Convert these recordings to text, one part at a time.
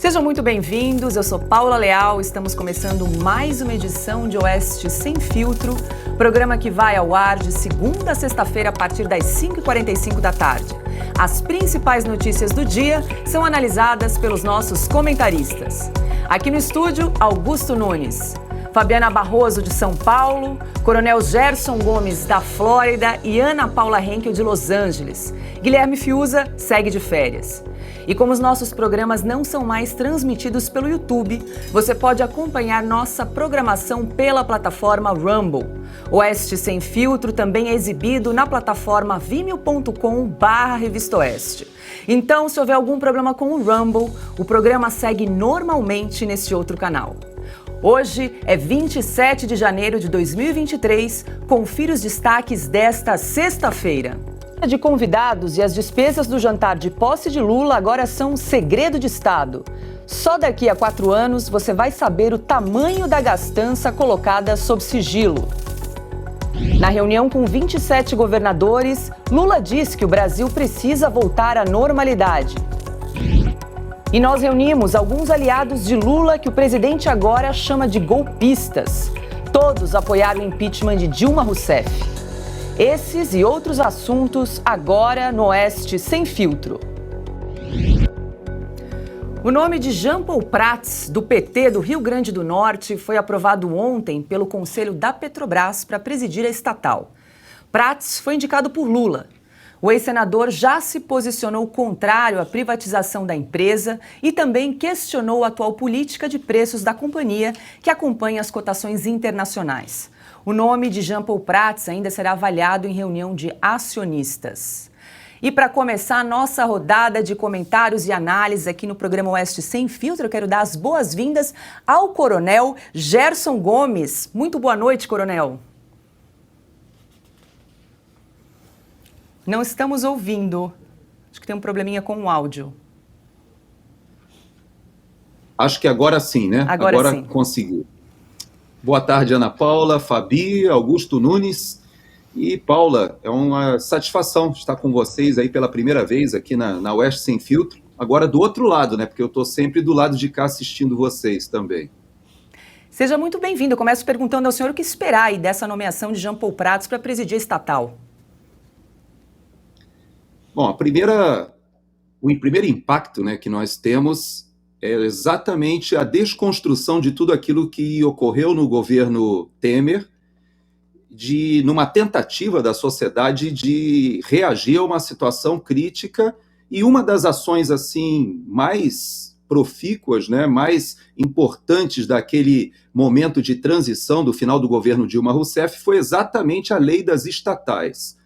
Sejam muito bem-vindos, eu sou Paula Leal, estamos começando mais uma edição de Oeste Sem Filtro, programa que vai ao ar de segunda a sexta-feira a partir das 5h45 da tarde. As principais notícias do dia são analisadas pelos nossos comentaristas. Aqui no estúdio, Augusto Nunes, Fabiana Barroso de São Paulo, Coronel Gerson Gomes da Flórida e Ana Paula Henkel de Los Angeles. Guilherme Fiuza segue de férias. E como os nossos programas não são mais transmitidos pelo YouTube, você pode acompanhar nossa programação pela plataforma Rumble. Oeste Sem Filtro também é exibido na plataforma vimeo.com/Revista Oeste. Então, se houver algum problema com o Rumble, o programa segue normalmente nesse outro canal. Hoje é 27 de janeiro de 2023, confira os destaques desta sexta-feira. De convidados e as despesas do jantar de posse de Lula agora são um segredo de Estado. Só daqui a 4 anos você vai saber o tamanho da gastança colocada sob sigilo. Na reunião com 27 governadores, Lula diz que o Brasil precisa voltar à normalidade. E nós reunimos alguns aliados de Lula que o presidente agora chama de golpistas. Todos apoiaram o impeachment de Dilma Rousseff. Esses e outros assuntos agora no Oeste Sem Filtro. O nome de Jean Paul Prats, do PT do Rio Grande do Norte, foi aprovado ontem pelo Conselho da Petrobras para presidir a estatal. Prats foi indicado por Lula. O ex-senador já se posicionou contrário à privatização da empresa e também questionou a atual política de preços da companhia, que acompanha as cotações internacionais. O nome de Jean Paul Prats ainda será avaliado em reunião de acionistas. E para começar a nossa rodada de comentários e análises aqui no programa Oeste Sem Filtro, eu quero dar as boas-vindas ao Coronel Gerson Gomes. Muito boa noite, Coronel. Não estamos ouvindo. Acho que tem um probleminha com o áudio. Acho que agora sim, né? Agora sim. Conseguiu. Boa tarde, Ana Paula, Fabi, Augusto Nunes e Paula. É uma satisfação estar com vocês aí pela primeira vez aqui na Oeste Sem Filtro. Agora do outro lado, né? Porque eu estou sempre do lado de cá assistindo vocês também. Seja muito bem-vindo. Eu começo perguntando ao senhor o que esperar aí dessa nomeação de Jean Paul Prats para presidir a estatal. Bom, o primeiro impacto, né, que nós temos é exatamente a desconstrução de tudo aquilo que ocorreu no governo Temer, numa tentativa da sociedade de reagir a uma situação crítica, e uma das ações assim mais profícuas, né, mais importantes daquele momento de transição do final do governo Dilma Rousseff foi exatamente a lei das estatais.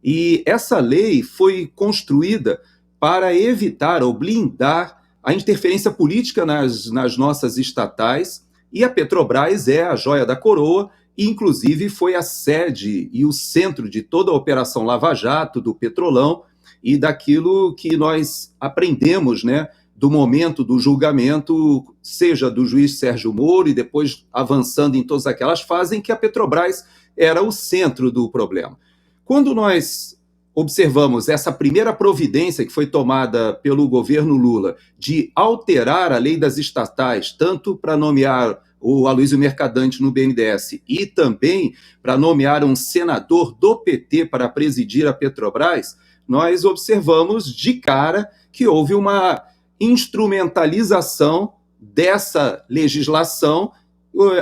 E essa lei foi construída para evitar ou blindar a interferência política nas nossas estatais, e a Petrobras é a joia da coroa, e inclusive foi a sede e o centro de toda a Operação Lava Jato, do Petrolão, e daquilo que nós aprendemos, né, do momento do julgamento, seja do juiz Sérgio Moro, e depois avançando em todas aquelas fases em que a Petrobras era o centro do problema. Quando nós observamos essa primeira providência que foi tomada pelo governo Lula de alterar a lei das estatais, tanto para nomear o Aloysio Mercadante no BNDES e também para nomear um senador do PT para presidir a Petrobras, nós observamos de cara que houve uma instrumentalização dessa legislação,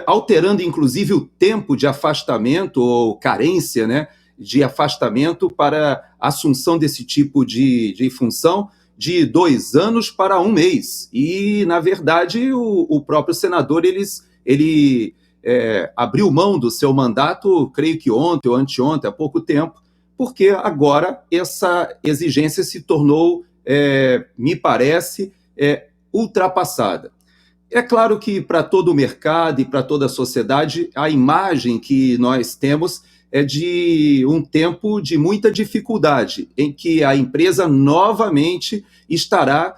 alterando inclusive o tempo de afastamento ou carência, né, de afastamento para assunção desse tipo de função de 2 anos para 1 mês. E, na verdade, o próprio senador ele abriu mão do seu mandato, creio que ontem ou anteontem, há pouco tempo, porque agora essa exigência se tornou, me parece, ultrapassada. É claro que para todo o mercado e para toda a sociedade, a imagem que nós temos é de um tempo de muita dificuldade, em que a empresa novamente estará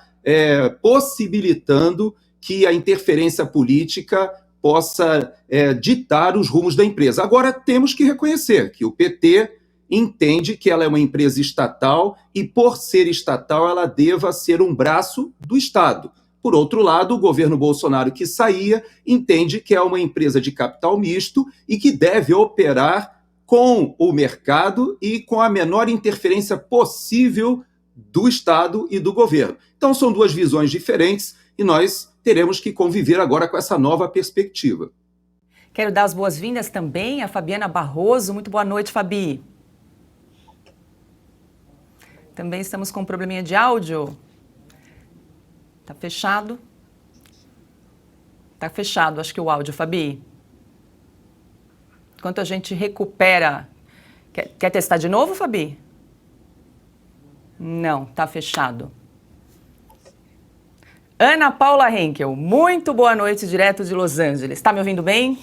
possibilitando que a interferência política possa ditar os rumos da empresa. Agora, temos que reconhecer que o PT entende que ela é uma empresa estatal e, por ser estatal, ela deva ser um braço do Estado. Por outro lado, o governo Bolsonaro que saía entende que é uma empresa de capital misto e que deve operar com o mercado e com a menor interferência possível do Estado e do governo. Então, são duas visões diferentes e nós teremos que conviver agora com essa nova perspectiva. Quero dar as boas-vindas também a Fabiana Barroso. Muito boa noite, Fabi. Também estamos com um probleminha de áudio. Tá fechado? Tá fechado, acho que o áudio, Fabi. Enquanto a gente recupera... Quer testar de novo, Fabi? Não, tá fechado. Ana Paula Henkel, muito boa noite, direto de Los Angeles. Está me ouvindo bem?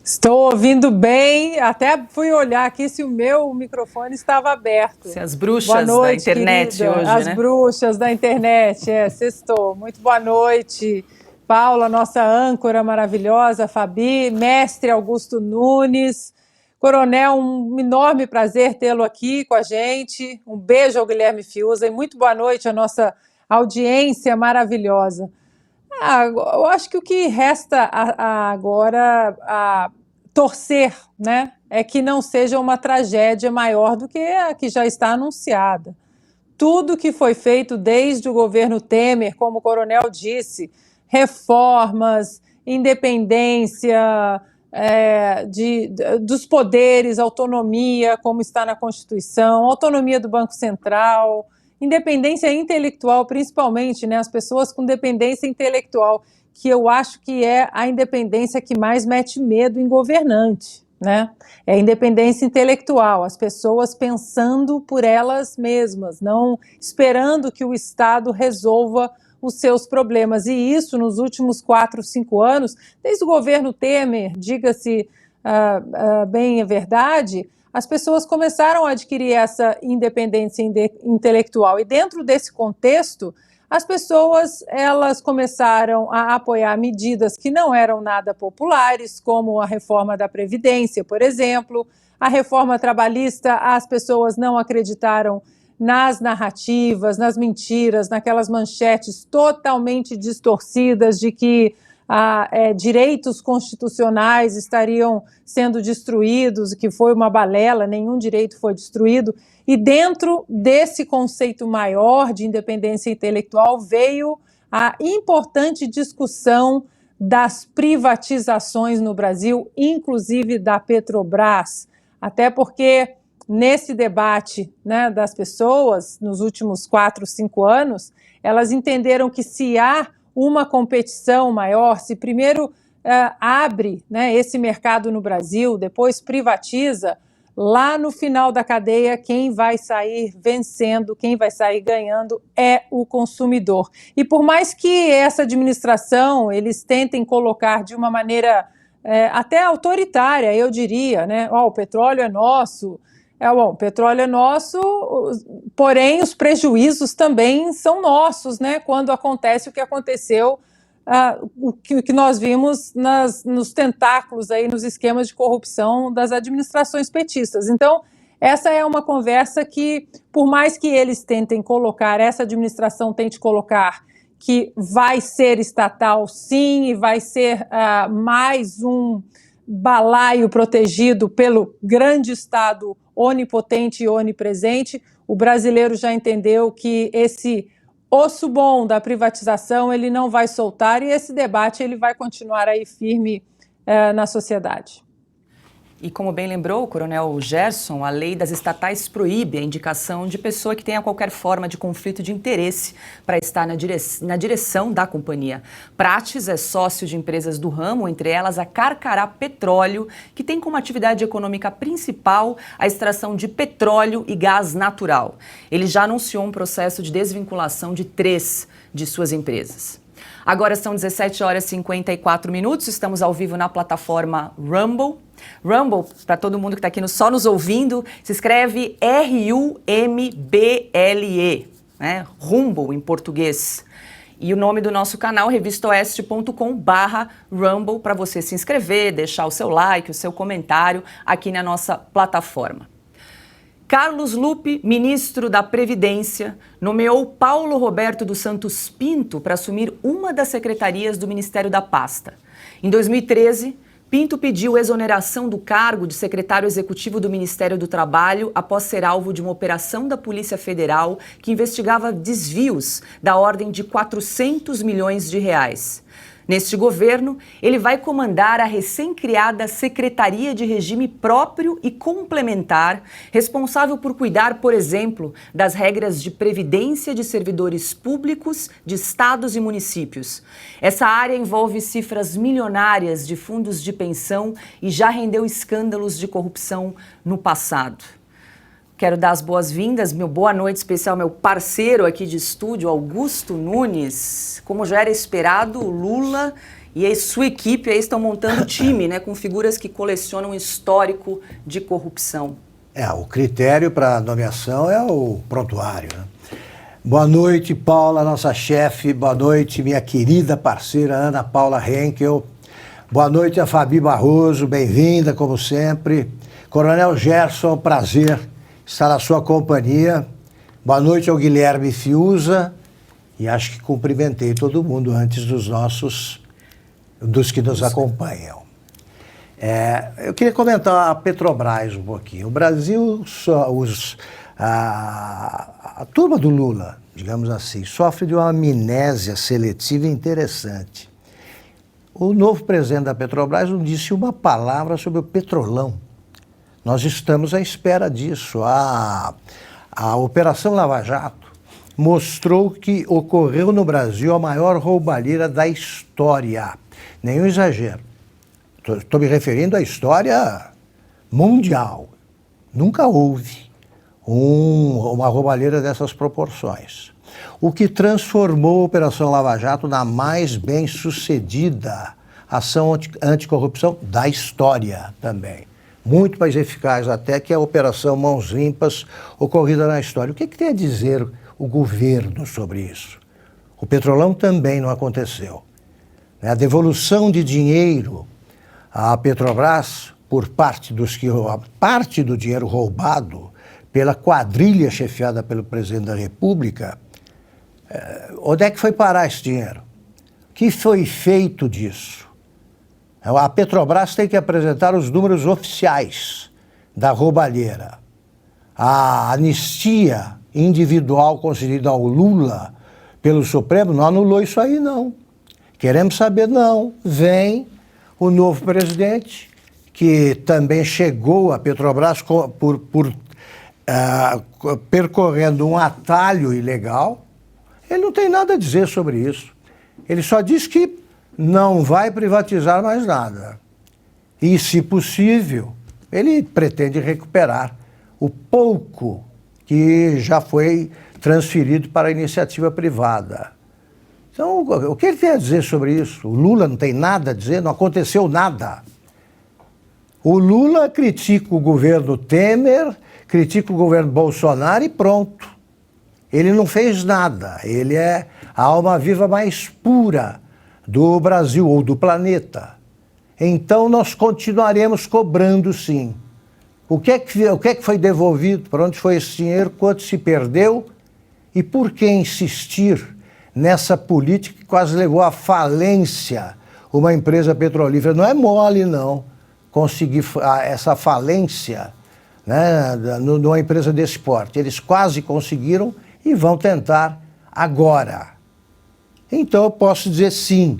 Estou ouvindo bem, até fui olhar aqui se o meu microfone estava aberto. Se as bruxas da internet querida, hoje, as bruxas da internet, sextou. Muito boa noite, Paula, nossa âncora maravilhosa, Fabi, mestre Augusto Nunes, coronel, um enorme prazer tê-lo aqui com a gente. Um beijo ao Guilherme Fiuza e muito boa noite à nossa audiência maravilhosa. Eu acho que o que resta agora a torcer, né, é que não seja uma tragédia maior do que a que já está anunciada. Tudo que foi feito desde o governo Temer, como o coronel disse, reformas, independência dos poderes, autonomia, como está na Constituição, autonomia do Banco Central, independência intelectual, principalmente, né, as pessoas com dependência intelectual, que eu acho que é a independência que mais mete medo em governante, né? É a independência intelectual, as pessoas pensando por elas mesmas, não esperando que o Estado resolva os seus problemas. E isso, nos últimos 4, 5 anos, desde o governo Temer, diga-se bem a verdade, as pessoas começaram a adquirir essa independência intelectual. E dentro desse contexto, as pessoas elas começaram a apoiar medidas que não eram nada populares, como a reforma da Previdência, por exemplo. A reforma trabalhista, as pessoas não acreditaram nas narrativas, nas mentiras, naquelas manchetes totalmente distorcidas de que direitos constitucionais estariam sendo destruídos, que foi uma balela, nenhum direito foi destruído. E dentro desse conceito maior de independência intelectual veio a importante discussão das privatizações no Brasil, inclusive da Petrobras, até porque nesse debate, né, das pessoas, nos últimos 4, 5 anos, elas entenderam que se há uma competição maior, se primeiro abre, né, esse mercado no Brasil, depois privatiza, lá no final da cadeia, quem vai sair vencendo, quem vai sair ganhando é o consumidor. E por mais que essa administração, eles tentem colocar de uma maneira até autoritária, eu diria, né, o petróleo é nosso, o petróleo é nosso, porém os prejuízos também são nossos, né, quando acontece o que aconteceu, o que nós vimos nos tentáculos, aí, nos esquemas de corrupção das administrações petistas. Então, essa é uma conversa que, por mais que eles tentem colocar, essa administração tente colocar que vai ser estatal sim, e vai ser mais um balaio protegido pelo grande Estado onipotente e onipresente, o brasileiro já entendeu que esse osso bom da privatização ele não vai soltar e esse debate ele vai continuar aí firme na sociedade. E como bem lembrou o coronel Gerson, a lei das estatais proíbe a indicação de pessoa que tenha qualquer forma de conflito de interesse para estar na direção da companhia. Prates é sócio de empresas do ramo, entre elas a Carcará Petróleo, que tem como atividade econômica principal a extração de petróleo e gás natural. Ele já anunciou um processo de desvinculação de 3 de suas empresas. Agora são 17 horas e 54 minutos, estamos ao vivo na plataforma Rumble. Rumble, para todo mundo que está aqui só nos ouvindo, se escreve R-U-M-B-L-E, né? Rumble em português. E o nome do nosso canal, revistaoeste.com/Rumble, para você se inscrever, deixar o seu like, o seu comentário aqui na nossa plataforma. Carlos Lupe, ministro da Previdência, nomeou Paulo Roberto dos Santos Pinto para assumir uma das secretarias do Ministério da pasta. Em 2013, Pinto pediu exoneração do cargo de secretário executivo do Ministério do Trabalho após ser alvo de uma operação da Polícia Federal que investigava desvios da ordem de 400 milhões de reais. Neste governo, ele vai comandar a recém-criada Secretaria de Regime Próprio e Complementar, responsável por cuidar, por exemplo, das regras de previdência de servidores públicos de estados e municípios. Essa área envolve cifras milionárias de fundos de pensão e já rendeu escândalos de corrupção no passado. Quero dar as boas-vindas, boa noite especial, meu parceiro aqui de estúdio, Augusto Nunes. Como já era esperado, o Lula e a sua equipe aí estão montando time, né, com figuras que colecionam histórico de corrupção. O critério para nomeação é o prontuário, né? Boa noite, Paula, nossa chefe. Boa noite, minha querida parceira Ana Paula Henkel. Boa noite a Fabi Barroso, bem-vinda, como sempre. Coronel Gerson, prazer estar na sua companhia. Boa noite ao Guilherme Fiuza. E acho que cumprimentei todo mundo antes dos que nos acompanham. Eu queria comentar a Petrobras um pouquinho. O Brasil, a turma do Lula, digamos assim, sofre de uma amnésia seletiva interessante. O novo presidente da Petrobras não disse uma palavra sobre o Petrolão. Nós estamos à espera disso. A Operação Lava Jato mostrou que ocorreu no Brasil a maior roubalheira da história. Nenhum exagero. Estou me referindo à história mundial. Nunca houve uma roubalheira dessas proporções. O que transformou a Operação Lava Jato na mais bem-sucedida ação anticorrupção da história também. Muito mais eficaz até que a Operação Mãos Limpas ocorrida na história. O que tem a dizer o governo sobre isso? O Petrolão também não aconteceu. A devolução de dinheiro à Petrobras por parte do dinheiro roubado pela quadrilha chefiada pelo presidente da República, onde é que foi parar esse dinheiro? O que foi feito disso? A Petrobras tem que apresentar os números oficiais da roubalheira. A anistia individual concedida ao Lula pelo Supremo não anulou isso aí, não. Queremos saber, não. Vem o novo presidente, que também chegou à Petrobras percorrendo um atalho ilegal. Ele não tem nada a dizer sobre isso. Ele só diz que não vai privatizar mais nada. E, se possível, ele pretende recuperar o pouco que já foi transferido para a iniciativa privada. Então, o que ele tem a dizer sobre isso? O Lula não tem nada a dizer, não aconteceu nada. O Lula critica o governo Temer, critica o governo Bolsonaro e pronto. Ele não fez nada, ele é a alma viva mais pura do Brasil ou do planeta. Então nós continuaremos cobrando, sim. O que é que foi devolvido? Para onde foi esse dinheiro? Quanto se perdeu? E por que insistir nessa política que quase levou à falência uma empresa petrolífera? Não é mole, não, conseguir essa falência, né, numa empresa desse porte. Eles quase conseguiram e vão tentar agora. Então eu posso dizer sim,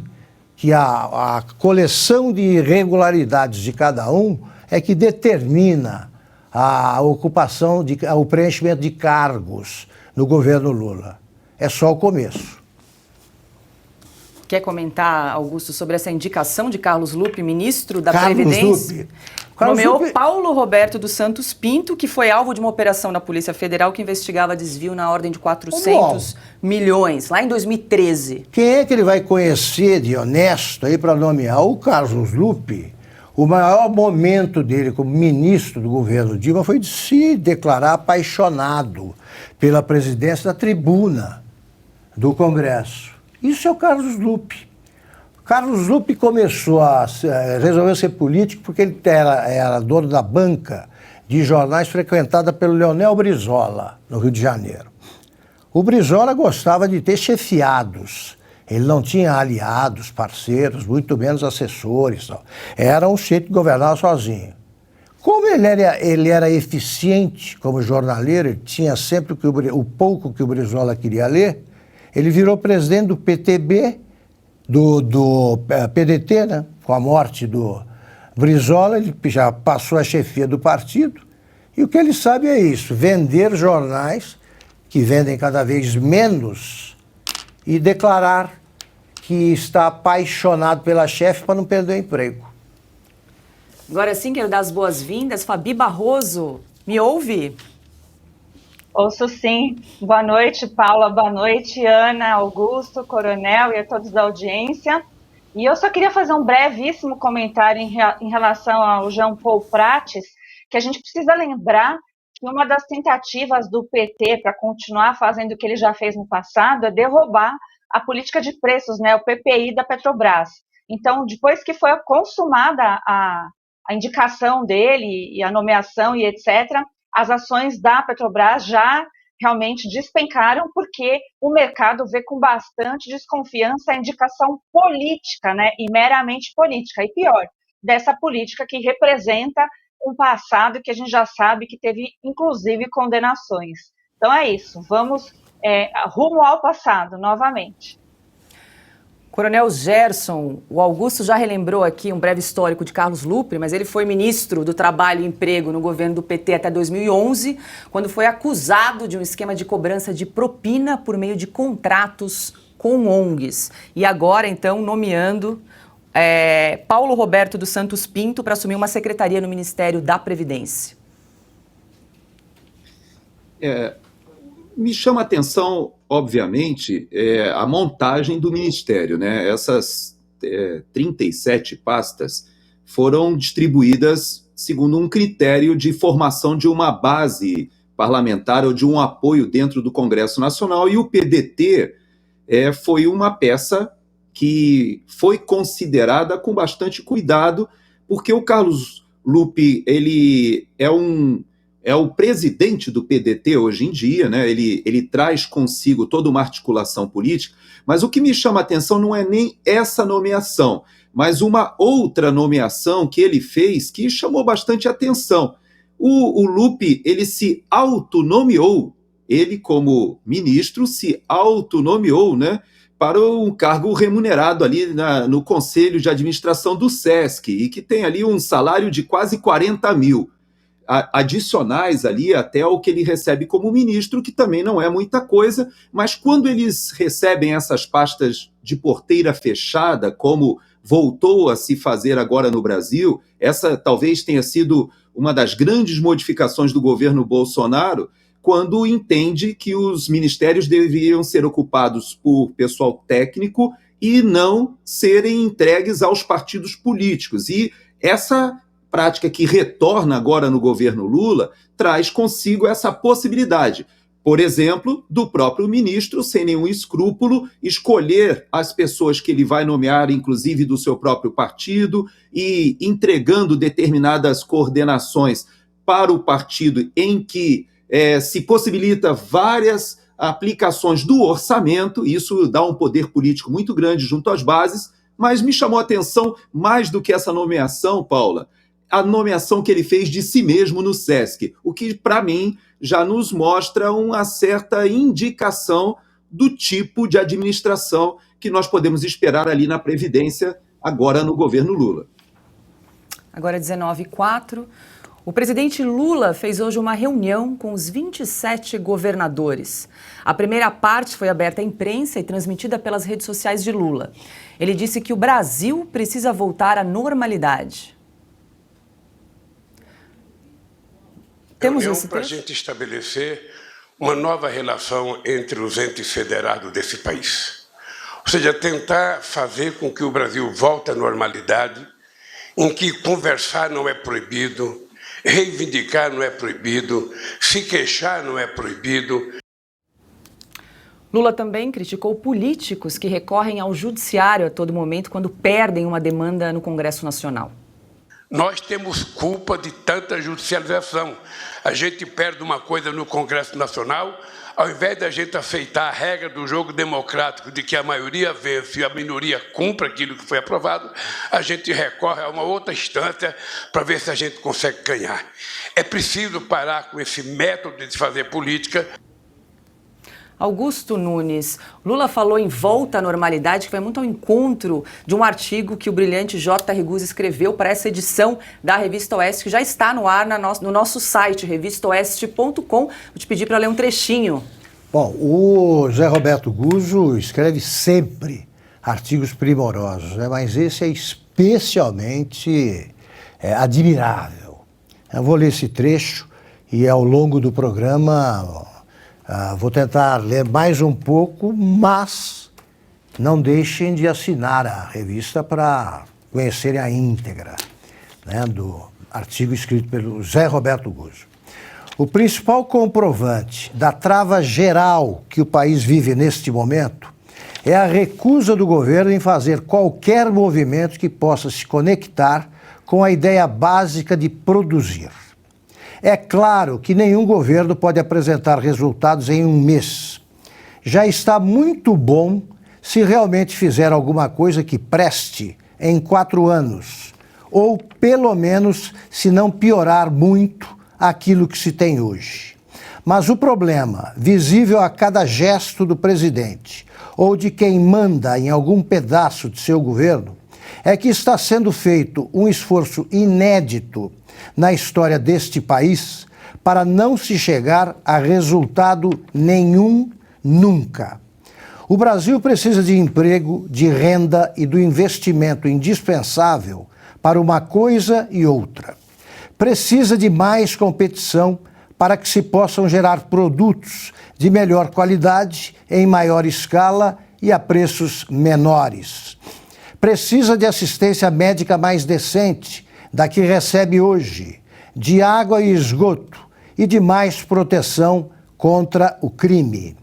que a coleção de irregularidades de cada um é que determina a ocupação, o preenchimento de cargos no governo Lula. É só o começo. Quer comentar, Augusto, sobre essa indicação de Carlos Lupe, ministro da Previdência? Nomeou Paulo Roberto dos Santos Pinto, que foi alvo de uma operação da Polícia Federal que investigava desvio na ordem de 400 milhões, lá em 2013. Quem é que ele vai conhecer de honesto aí para nomear? O Carlos Lupe, o maior momento dele como ministro do governo Dilma foi de se declarar apaixonado pela presidência da tribuna do Congresso. Isso é o Carlos Lupe. Carlos Lupe resolveu ser político porque ele era dono da banca de jornais frequentada pelo Leonel Brizola, no Rio de Janeiro. O Brizola gostava de ter chefiados. Ele não tinha aliados, parceiros, muito menos assessores. Não. Era um jeito de governar sozinho. Como ele era eficiente como jornaleiro, ele tinha sempre o pouco que o Brizola queria ler, ele virou presidente do PTB, do PDT, né? Com a morte do Brizola, ele já passou a chefia do partido, e o que ele sabe é isso, vender jornais, que vendem cada vez menos, e declarar que está apaixonado pela chefe para não perder o emprego. Agora sim, quero dar as boas-vindas. Fabi Barroso, me ouve? Ouço sim. Boa noite, Paula. Boa noite, Ana, Augusto, Coronel e a todos da audiência. E eu só queria fazer um brevíssimo comentário em relação ao Jean Paul Prates, que a gente precisa lembrar que uma das tentativas do PT para continuar fazendo o que ele já fez no passado é derrubar a política de preços, né, o PPI da Petrobras. Então, depois que foi consumada a indicação dele e a nomeação e etc., as ações da Petrobras já realmente despencaram, porque o mercado vê com bastante desconfiança a indicação política, né, e meramente política, e pior, dessa política que representa um passado que a gente já sabe que teve, inclusive, condenações. Então é isso, vamos rumo ao passado, novamente. Coronel Gerson, o Augusto já relembrou aqui um breve histórico de Carlos Lupe, mas ele foi ministro do Trabalho e Emprego no governo do PT até 2011, quando foi acusado de um esquema de cobrança de propina por meio de contratos com ONGs. E agora, então, nomeando Paulo Roberto dos Santos Pinto para assumir uma secretaria no Ministério da Previdência. Me chama a atenção, obviamente, a montagem do Ministério, né? Essas 37 pastas foram distribuídas segundo um critério de formação de uma base parlamentar ou de um apoio dentro do Congresso Nacional, e o PDT foi uma peça que foi considerada com bastante cuidado, porque o Carlos Lupe, ele é o presidente do PDT hoje em dia, né? Ele traz consigo toda uma articulação política, mas o que me chama a atenção não é nem essa nomeação, mas uma outra nomeação que ele fez que chamou bastante atenção. O Lupe, ele se autonomeou, ele como ministro se autonomeou, né, para um cargo remunerado ali no Conselho de Administração do SESC, e que tem ali um salário de quase 40 mil. Adicionais ali até ao que ele recebe como ministro, que também não é muita coisa, mas quando eles recebem essas pastas de porteira fechada, como voltou a se fazer agora no Brasil, essa talvez tenha sido uma das grandes modificações do governo Bolsonaro, quando entende que os ministérios deveriam ser ocupados por pessoal técnico e não serem entregues aos partidos políticos. E essa prática que retorna agora no governo Lula traz consigo essa possibilidade, por exemplo, do próprio ministro, sem nenhum escrúpulo, escolher as pessoas que ele vai nomear, inclusive do seu próprio partido, e entregando determinadas coordenações para o partido em que se possibilita várias aplicações do orçamento. Isso dá um poder político muito grande junto às bases, mas me chamou a atenção, mais do que essa nomeação, Paula, a nomeação que ele fez de si mesmo no SESC, o que, para mim, já nos mostra uma certa indicação do tipo de administração que nós podemos esperar ali na Previdência, agora no governo Lula. Agora 19h04. O presidente Lula fez hoje uma reunião com os 27 governadores. A primeira parte foi aberta à imprensa e transmitida pelas redes sociais de Lula. Ele disse que o Brasil precisa voltar à normalidade. Temos esse para a gente estabelecer uma nova relação entre os entes federados desse país. Ou seja, tentar fazer com que o Brasil volte à normalidade, em que conversar não é proibido, reivindicar não é proibido, se queixar não é proibido. Lula também criticou políticos que recorrem ao judiciário a todo momento quando perdem uma demanda no Congresso Nacional. Nós temos culpa de tanta judicialização. A gente perde uma coisa no Congresso Nacional, ao invés da gente aceitar a regra do jogo democrático de que a maioria vence e a minoria cumpre aquilo que foi aprovado, a gente recorre a uma outra instância para ver se a gente consegue ganhar. É preciso parar com esse método de fazer política. Augusto Nunes, Lula falou em volta à normalidade, que vai muito ao encontro de um artigo que o brilhante J. Guzzo escreveu para essa edição da Revista Oeste, que já está no ar no nosso site, revistaoeste.com. Vou te pedir para ler um trechinho. Bom, o José Roberto Guzzo escreve sempre artigos primorosos, né? Mas esse é especialmente admirável. Eu vou ler esse trecho e ao longo do programa vou tentar ler mais um pouco, mas não deixem de assinar a revista para conhecerem a íntegra, né, do artigo escrito pelo José Roberto Guzzo. O principal comprovante da trava geral que o país vive neste momento é a recusa do governo em fazer qualquer movimento que possa se conectar com a ideia básica de produzir. É claro que nenhum governo pode apresentar resultados em um mês. Já está muito bom se realmente fizer alguma coisa que preste em 4 anos, ou pelo menos se não piorar muito aquilo que se tem hoje. Mas o problema, visível a cada gesto do presidente ou de quem manda em algum pedaço de seu governo, é que está sendo feito um esforço inédito na história deste país para não se chegar a resultado nenhum nunca. O Brasil precisa de emprego, de renda e do investimento indispensável para uma coisa e outra. Precisa de mais competição para que se possam gerar produtos de melhor qualidade, em maior escala e a preços menores. Precisa de assistência médica mais decente da que recebe hoje, de água e esgoto e de mais proteção contra o crime.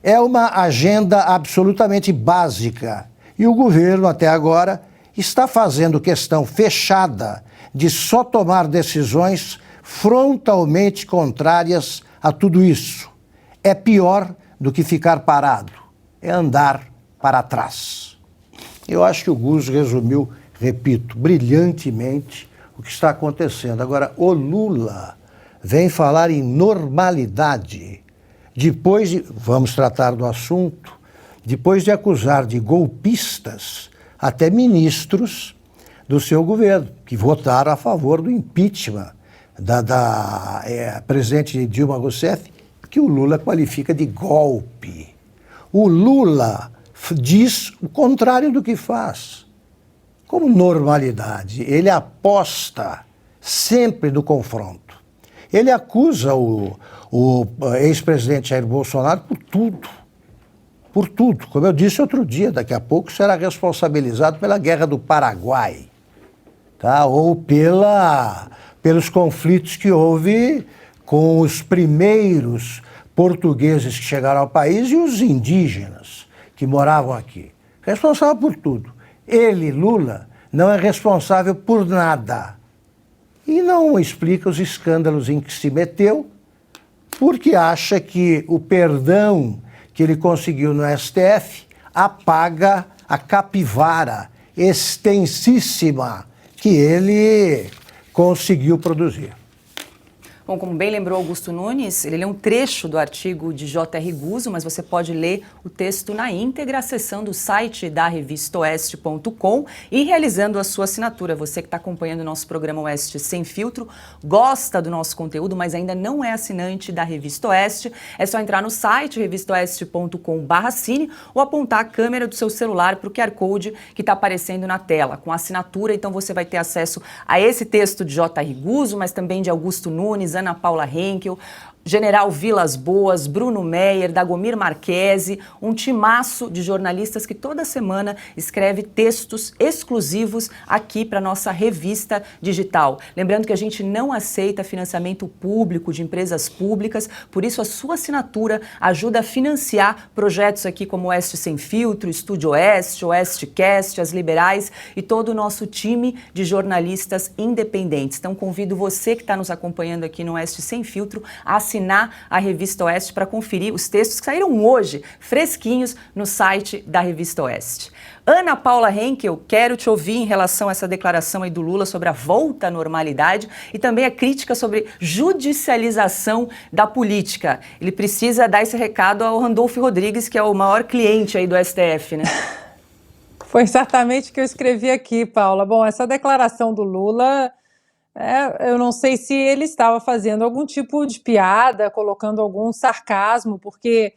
É uma agenda absolutamente básica e o governo, até agora, está fazendo questão fechada de só tomar decisões frontalmente contrárias a tudo isso. É pior do que ficar parado, é andar para trás. Eu acho que o Guzzo resumiu, repito, brilhantemente o que está acontecendo. Agora, o Lula vem falar em normalidade. Depois de, vamos tratar do assunto, depois de acusar de golpistas até ministros do seu governo, que votaram a favor do impeachment da presidente Dilma Rousseff, que o Lula qualifica de golpe. O Lula diz o contrário do que faz. Como normalidade, ele aposta sempre no confronto. Ele acusa o ex-presidente Jair Bolsonaro por tudo. Por tudo. Como eu disse outro dia, daqui a pouco será responsabilizado pela Guerra do Paraguai, tá? Ou pelos conflitos que houve com os primeiros portugueses que chegaram ao país e os indígenas que moravam aqui. Responsável por tudo. Ele, Lula, não é responsável por nada. E não explica os escândalos em que se meteu, porque acha que o perdão que ele conseguiu no STF apaga a capivara extensíssima que ele conseguiu produzir. Bom, como bem lembrou Augusto Nunes, ele lê um trecho do artigo de J.R. Guzzo, mas você pode ler o texto na íntegra acessando o site da revistaoeste.com e realizando a sua assinatura. Você que está acompanhando o nosso programa Oeste Sem Filtro, gosta do nosso conteúdo, mas ainda não é assinante da Revista Oeste, é só entrar no site revistaoeste.com/assine ou apontar a câmera do seu celular para o QR Code que está aparecendo na tela. Com a assinatura, então você vai ter acesso a esse texto de J.R. Guzzo, mas também de Augusto Nunes, Ana Paula Henkel, General Vilas Boas, Bruno Meyer, Dagomir Marquesi, um timaço de jornalistas que toda semana escreve textos exclusivos aqui para nossa revista digital. Lembrando que a gente não aceita financiamento público de empresas públicas, por isso a sua assinatura ajuda a financiar projetos aqui como Oeste Sem Filtro, Estúdio Oeste, Oestecast, As Liberais e todo o nosso time de jornalistas independentes. Então convido você que está nos acompanhando aqui no Oeste Sem Filtro a assinar a Revista Oeste para conferir os textos que saíram hoje, fresquinhos, no site da Revista Oeste. Ana Paula Henkel, quero te ouvir em relação a essa declaração aí do Lula sobre a volta à normalidade e também a crítica sobre judicialização da política. Ele precisa dar esse recado ao Randolfo Rodrigues, que é o maior cliente aí do STF, né? Foi exatamente o que eu escrevi aqui, Paula. Bom, essa declaração do Lula... eu não sei se ele estava fazendo algum tipo de piada, colocando algum sarcasmo, porque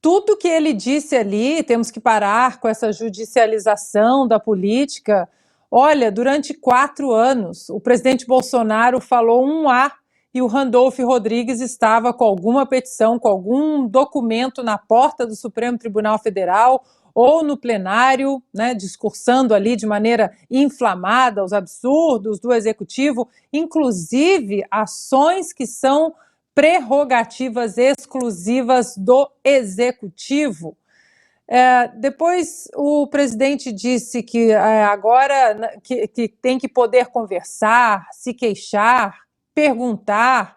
tudo que ele disse ali, temos que parar com essa judicialização da política. Olha, durante 4 anos, o presidente Bolsonaro falou um A e o Randolfo Rodrigues estava com alguma petição, com algum documento na porta do Supremo Tribunal Federal, ou no plenário, né, discursando ali de maneira inflamada os absurdos do executivo, inclusive ações que são prerrogativas exclusivas do executivo. Depois o presidente disse que agora que tem que poder conversar, se queixar, perguntar.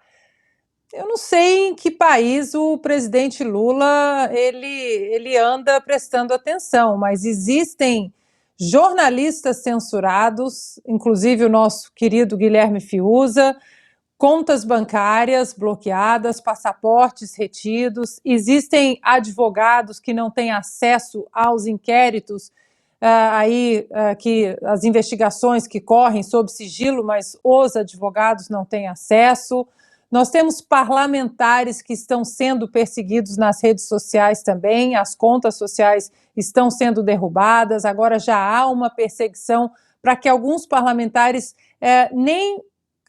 Eu não sei em que país o presidente Lula ele anda prestando atenção, mas existem jornalistas censurados, inclusive o nosso querido Guilherme Fiuza, contas bancárias bloqueadas, passaportes retidos, existem advogados que não têm acesso aos inquéritos, que as investigações que correm sob sigilo, mas os advogados não têm acesso. Nós temos parlamentares que estão sendo perseguidos nas redes sociais também, as contas sociais estão sendo derrubadas, agora já há uma perseguição para que alguns parlamentares nem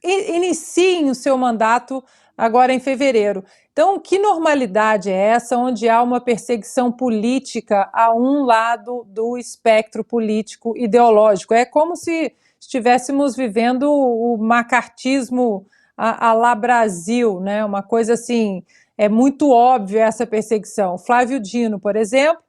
iniciem o seu mandato agora em fevereiro. Então, que normalidade é essa onde há uma perseguição política a um lado do espectro político ideológico? É como se estivéssemos vivendo o macartismo à la Brasil, né? Uma coisa assim, é muito óbvia essa perseguição. Flávio Dino, por exemplo,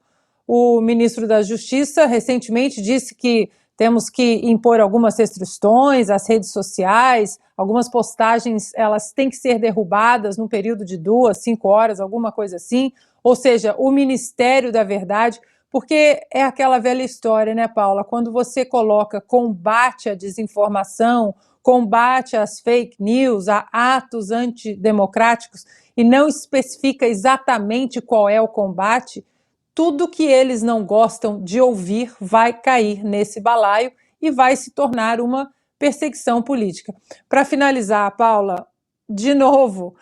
o ministro da Justiça, recentemente disse que temos que impor algumas restrições às redes sociais, algumas postagens, elas têm que ser derrubadas num período de 2, 5 horas, alguma coisa assim, ou seja, o Ministério da Verdade, porque é aquela velha história, né, Paula? Quando você coloca combate à desinformação, combate às fake news, a atos antidemocráticos, e não especifica exatamente qual é o combate, tudo que eles não gostam de ouvir vai cair nesse balaio e vai se tornar uma perseguição política. Para finalizar, Paula, de novo,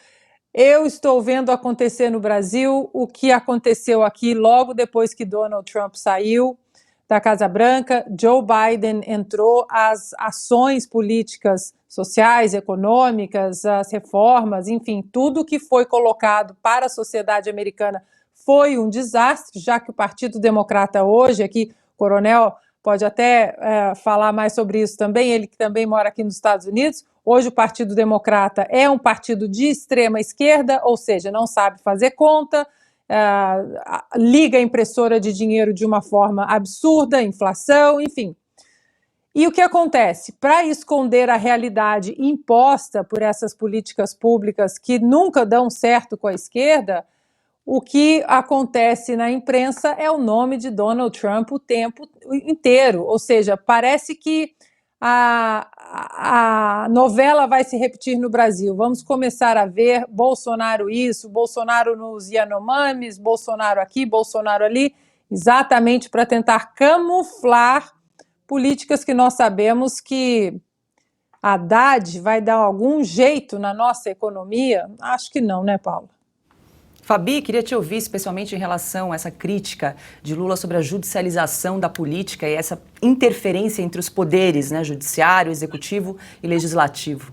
eu estou vendo acontecer no Brasil o que aconteceu aqui logo depois que Donald Trump saiu da Casa Branca, Joe Biden entrou, as ações políticas sociais, econômicas, as reformas, enfim, tudo que foi colocado para a sociedade americana foi um desastre, já que o Partido Democrata hoje, aqui, o Coronel pode até falar mais sobre isso também, ele que também mora aqui nos Estados Unidos, hoje o Partido Democrata é um partido de extrema esquerda, ou seja, não sabe fazer conta, liga a impressora de dinheiro de uma forma absurda, inflação, enfim. E o que acontece? Para esconder a realidade imposta por essas políticas públicas que nunca dão certo com a esquerda, o que acontece na imprensa é o nome de Donald Trump o tempo inteiro, ou seja, parece que a novela vai se repetir no Brasil. Vamos começar a ver Bolsonaro isso, Bolsonaro nos Yanomamis, Bolsonaro aqui, Bolsonaro ali, exatamente para tentar camuflar políticas que nós sabemos que Haddad vai dar algum jeito na nossa economia. Acho que não, né, Paula? Fabi, queria te ouvir especialmente em relação a essa crítica de Lula sobre a judicialização da política e essa interferência entre os poderes, né, judiciário, executivo e legislativo.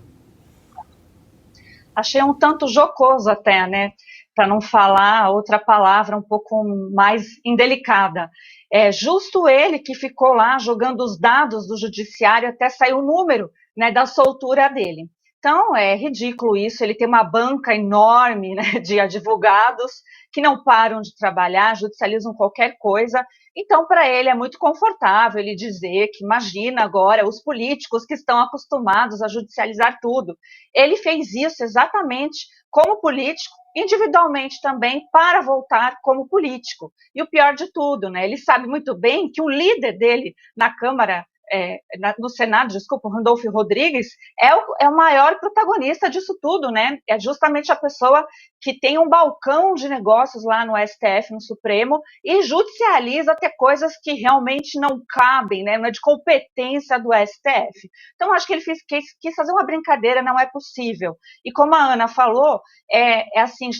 achei um tanto jocoso até, né? Para não falar outra palavra um pouco mais indelicada. É justo ele que ficou lá jogando os dados do judiciário até sair o número, né, da soltura dele. Então, é ridículo isso, ele tem uma banca enorme, né, de advogados que não param de trabalhar, judicializam qualquer coisa. Então, para ele é muito confortável ele dizer que, imagina agora, os políticos que estão acostumados a judicializar tudo. Ele fez isso exatamente como político, individualmente também, para voltar como político. E o pior de tudo, né, ele sabe muito bem que o líder dele na Câmara, no Senado, desculpa, o Randolfo Rodrigues, é o maior protagonista disso tudo, né? É justamente a pessoa que tem um balcão de negócios lá no STF, no Supremo, e judicializa até coisas que realmente não cabem, né? Não é de competência do STF. Então, acho que ele quis fazer uma brincadeira, não é possível. E como a Ana falou, assim,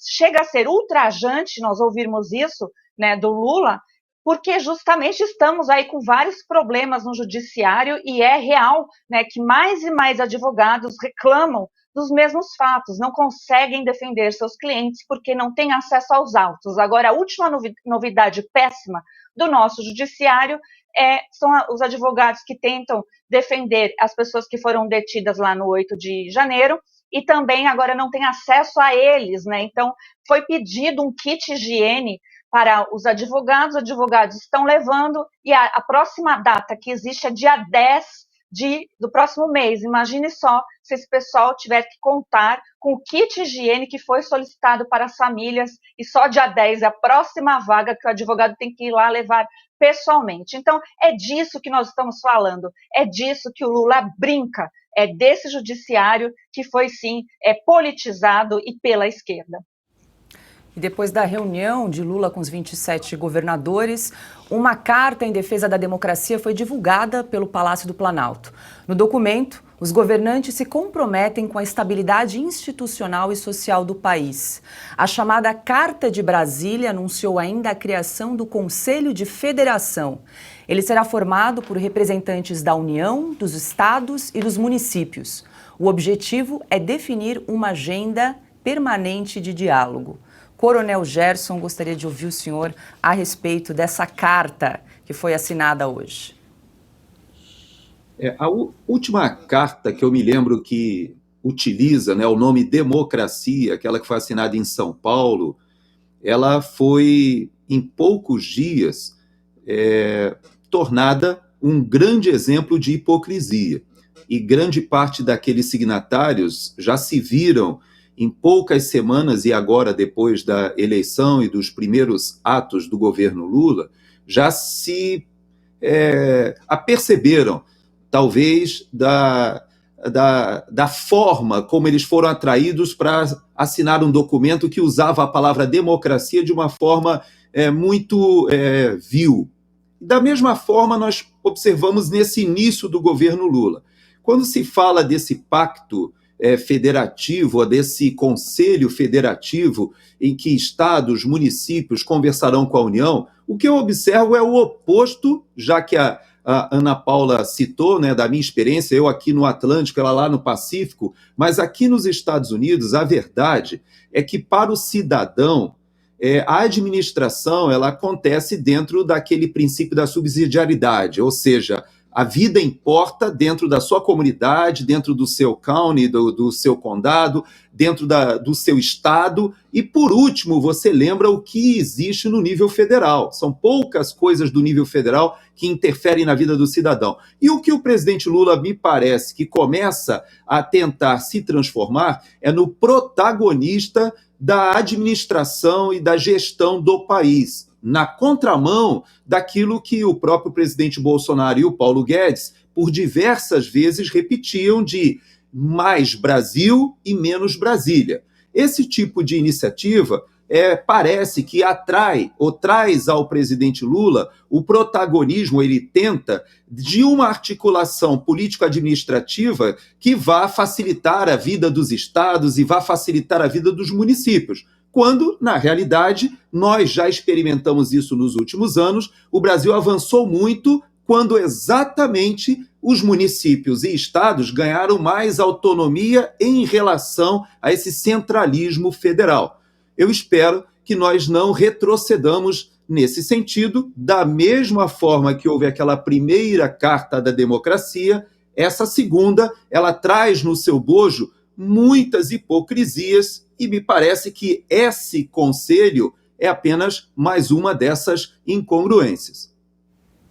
chega a ser ultrajante nós ouvirmos isso, né, do Lula, porque justamente estamos aí com vários problemas no judiciário e é real, né, que mais e mais advogados reclamam dos mesmos fatos, não conseguem defender seus clientes porque não têm acesso aos autos. Agora, a última novidade péssima do nosso judiciário são os advogados que tentam defender as pessoas que foram detidas lá no 8 de janeiro e também agora não têm acesso a eles, né? Então, foi pedido um kit higiene para os advogados estão levando, e a próxima data que existe é dia 10 do próximo mês. Imagine só se esse pessoal tiver que contar com o kit higiene que foi solicitado para as famílias, e só dia 10 é a próxima vaga que o advogado tem que ir lá levar pessoalmente. Então, é disso que nós estamos falando, é disso que o Lula brinca, é desse judiciário que foi, sim, politizado e pela esquerda. E depois da reunião de Lula com os 27 governadores, uma carta em defesa da democracia foi divulgada pelo Palácio do Planalto. No documento, os governantes se comprometem com a estabilidade institucional e social do país. A chamada Carta de Brasília anunciou ainda a criação do Conselho de Federação. Ele será formado por representantes da União, dos estados e dos municípios. O objetivo é definir uma agenda permanente de diálogo. Coronel Gerson, gostaria de ouvir o senhor a respeito dessa carta que foi assinada hoje. A última carta que eu me lembro que utiliza, né, o nome democracia, aquela que foi assinada em São Paulo, ela foi, em poucos dias, tornada um grande exemplo de hipocrisia. E grande parte daqueles signatários já se viram em poucas semanas, e agora depois da eleição e dos primeiros atos do governo Lula, já se aperceberam, talvez, da forma como eles foram atraídos para assinar um documento que usava a palavra democracia de uma forma muito vil. Da mesma forma, nós observamos nesse início do governo Lula. Quando se fala desse pacto federativo, ou desse conselho federativo em que estados, municípios conversarão com a União, o que eu observo é o oposto, já que a Ana Paula citou, né, da minha experiência, eu aqui no Atlântico, ela lá no Pacífico, mas aqui nos Estados Unidos, a verdade é que para o cidadão, a administração ela acontece dentro daquele princípio da subsidiariedade, ou seja, a vida importa dentro da sua comunidade, dentro do seu county, do seu condado, dentro do seu estado. E, por último, você lembra o que existe no nível federal. São poucas coisas do nível federal que interferem na vida do cidadão. E o que o presidente Lula, me parece, que começa a tentar se transformar é no protagonista da administração e da gestão do país, na contramão daquilo que o próprio presidente Bolsonaro e o Paulo Guedes, por diversas vezes, repetiam de mais Brasil e menos Brasília. Esse tipo de iniciativa parece que atrai ou traz ao presidente Lula o protagonismo, ele tenta, de uma articulação político-administrativa que vá facilitar a vida dos estados e vá facilitar a vida dos municípios. Quando, na realidade, nós já experimentamos isso nos últimos anos, o Brasil avançou muito quando exatamente os municípios e estados ganharam mais autonomia em relação a esse centralismo federal. Eu espero que nós não retrocedamos nesse sentido, da mesma forma que houve aquela primeira Carta da Democracia, essa segunda, ela traz no seu bojo muitas hipocrisias e me parece que esse conselho é apenas mais uma dessas incongruências.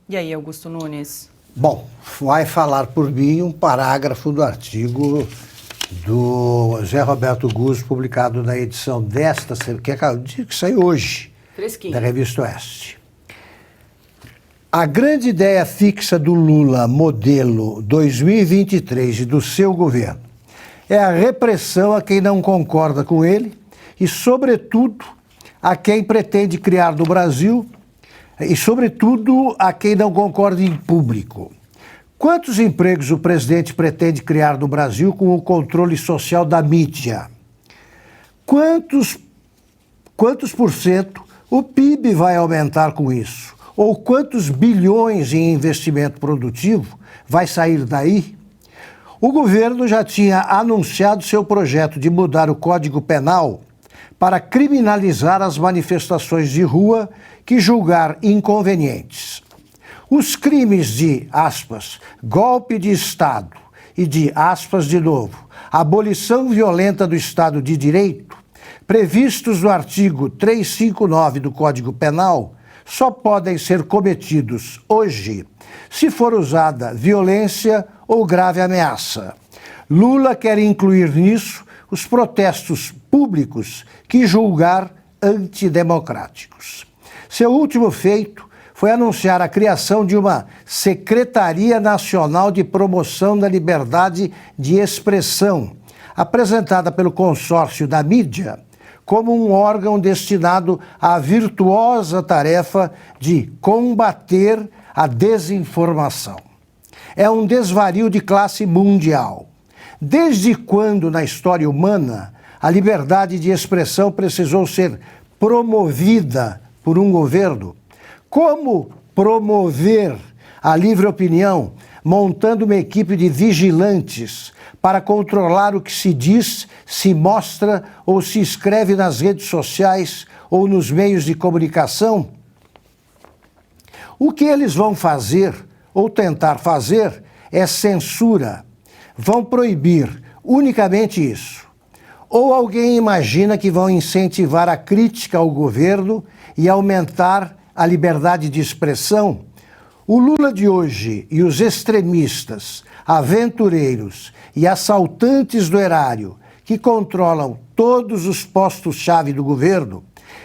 E aí, Augusto Nunes? Bom, vai falar por mim um parágrafo do artigo do José Roberto Guzzo, publicado na edição desta, que saiu hoje, Fresquinho, da Revista Oeste. A grande ideia fixa do Lula, modelo 2023 e do seu governo, é a repressão a quem não concorda com ele e, sobretudo, a quem pretende criar no Brasil e, sobretudo, a quem não concorda em público. Quantos empregos o presidente pretende criar no Brasil com o controle social da mídia? Quantos por cento o PIB vai aumentar com isso? Ou quantos bilhões em investimento produtivo vai sair daí? O governo já tinha anunciado seu projeto de mudar o Código Penal para criminalizar as manifestações de rua que julgar inconvenientes. Os crimes de, aspas, golpe de Estado e de, aspas de novo, abolição violenta do Estado de Direito, previstos no artigo 359 do Código Penal, só podem ser cometidos hoje se for usada violência ou grave ameaça. Lula quer incluir nisso os protestos públicos que julgar antidemocráticos. Seu último feito foi anunciar a criação de uma Secretaria Nacional de Promoção da Liberdade de Expressão, apresentada pelo consórcio da mídia como um órgão destinado à virtuosa tarefa de combater a desinformação. É um desvario de classe mundial. Desde quando, na história humana, a liberdade de expressão precisou ser promovida por um governo? Como promover a livre opinião montando uma equipe de vigilantes para controlar o que se diz, se mostra ou se escreve nas redes sociais ou nos meios de comunicação? O que eles vão fazer ou tentar fazer é censura. Vão proibir unicamente isso. Ou alguém imagina que vão incentivar a crítica ao governo e aumentar a liberdade de expressão? O Lula de hoje e os extremistas, aventureiros e assaltantes do erário que controlam todos os postos-chave do governo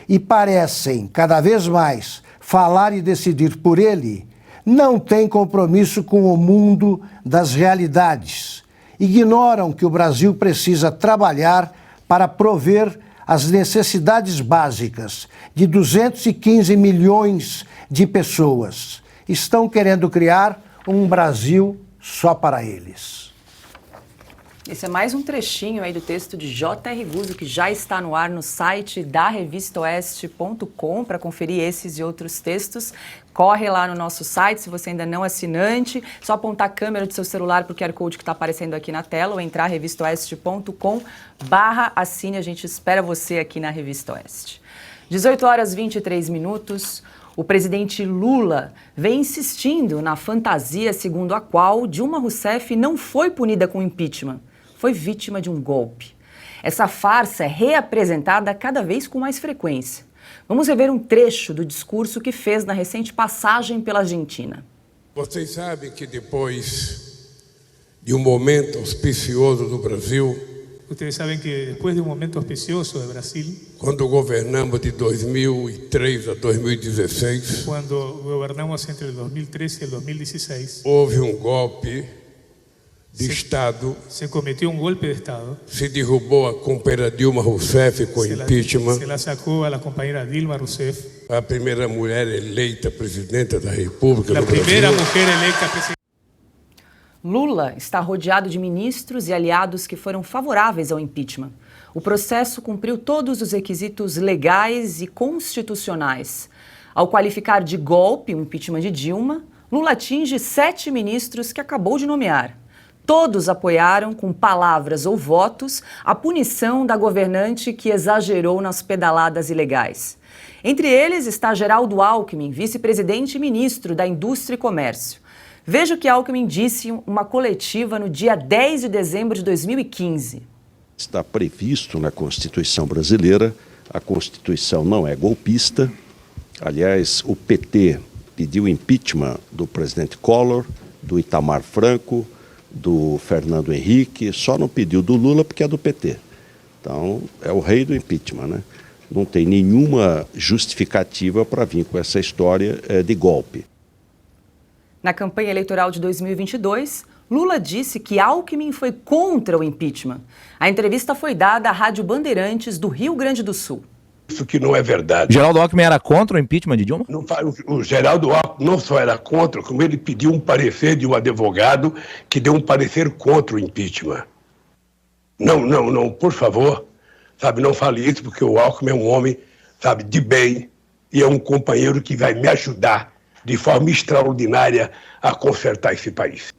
e parecem, cada vez mais, falar e decidir por ele, não têm compromisso com o mundo das realidades. Ignoram que o Brasil precisa trabalhar para prover as necessidades básicas de 215 milhões de pessoas. Estão querendo criar um Brasil só para eles. Esse é mais um trechinho aí do texto de J.R. Guzzo, que já está no ar no site da revistaoeste.com para conferir esses e outros textos. Corre lá no nosso site, se você ainda não é assinante, só apontar a câmera do seu celular para o QR Code que está aparecendo aqui na tela ou entrar revistaoeste.com/assine. A gente espera você aqui na Revista Oeste. 18h23. O presidente Lula vem insistindo na fantasia segundo a qual Dilma Rousseff não foi punida com impeachment, foi vítima de um golpe. Essa farsa é reapresentada cada vez com mais frequência. Vamos rever um trecho do discurso que fez na recente passagem pela Argentina. Vocês sabem que depois de um momento auspicioso do Brasil, ustedes saben que después de un momento auspicioso de Brasil, quando governamos de 2003 a 2016, cuando gobernamos entre el 2013 y el 2016, houve um golpe de Estado, se cometió un golpe de Estado, se derrubou a companheira Dilma Rousseff com impeachment, se la sacó a la compañera Dilma Rousseff, a primeira mulher eleita presidenta da República la do primera Brasil. mujer electa presidenta. Lula está rodeado de ministros e aliados que foram favoráveis ao impeachment. O processo cumpriu todos os requisitos legais e constitucionais. Ao qualificar de golpe o impeachment de Dilma, Lula atinge 7 ministros que acabou de nomear. Todos apoiaram, com palavras ou votos, a punição da governante que exagerou nas pedaladas ilegais. Entre eles está Geraldo Alckmin, vice-presidente e ministro da Indústria e Comércio. Veja o que Alckmin disse em uma coletiva no dia 10 de dezembro de 2015. Está previsto na Constituição brasileira, a Constituição não é golpista. Aliás, o PT pediu impeachment do presidente Collor, do Itamar Franco, do Fernando Henrique, só não pediu do Lula porque é do PT. Então, é o rei do impeachment, né? Não tem nenhuma justificativa para vir com essa história de golpe. Na campanha eleitoral de 2022, Lula disse que Alckmin foi contra o impeachment. A entrevista foi dada à Rádio Bandeirantes do Rio Grande do Sul. Isso que não é verdade. Geraldo Alckmin era contra o impeachment de Dilma? O Geraldo Alckmin não só era contra, como ele pediu um parecer de um advogado que deu um parecer contra o impeachment. Não, por favor, sabe, não fale isso, porque o Alckmin é um homem, sabe, de bem e é um companheiro que vai me ajudar de forma extraordinária a consertar esse país.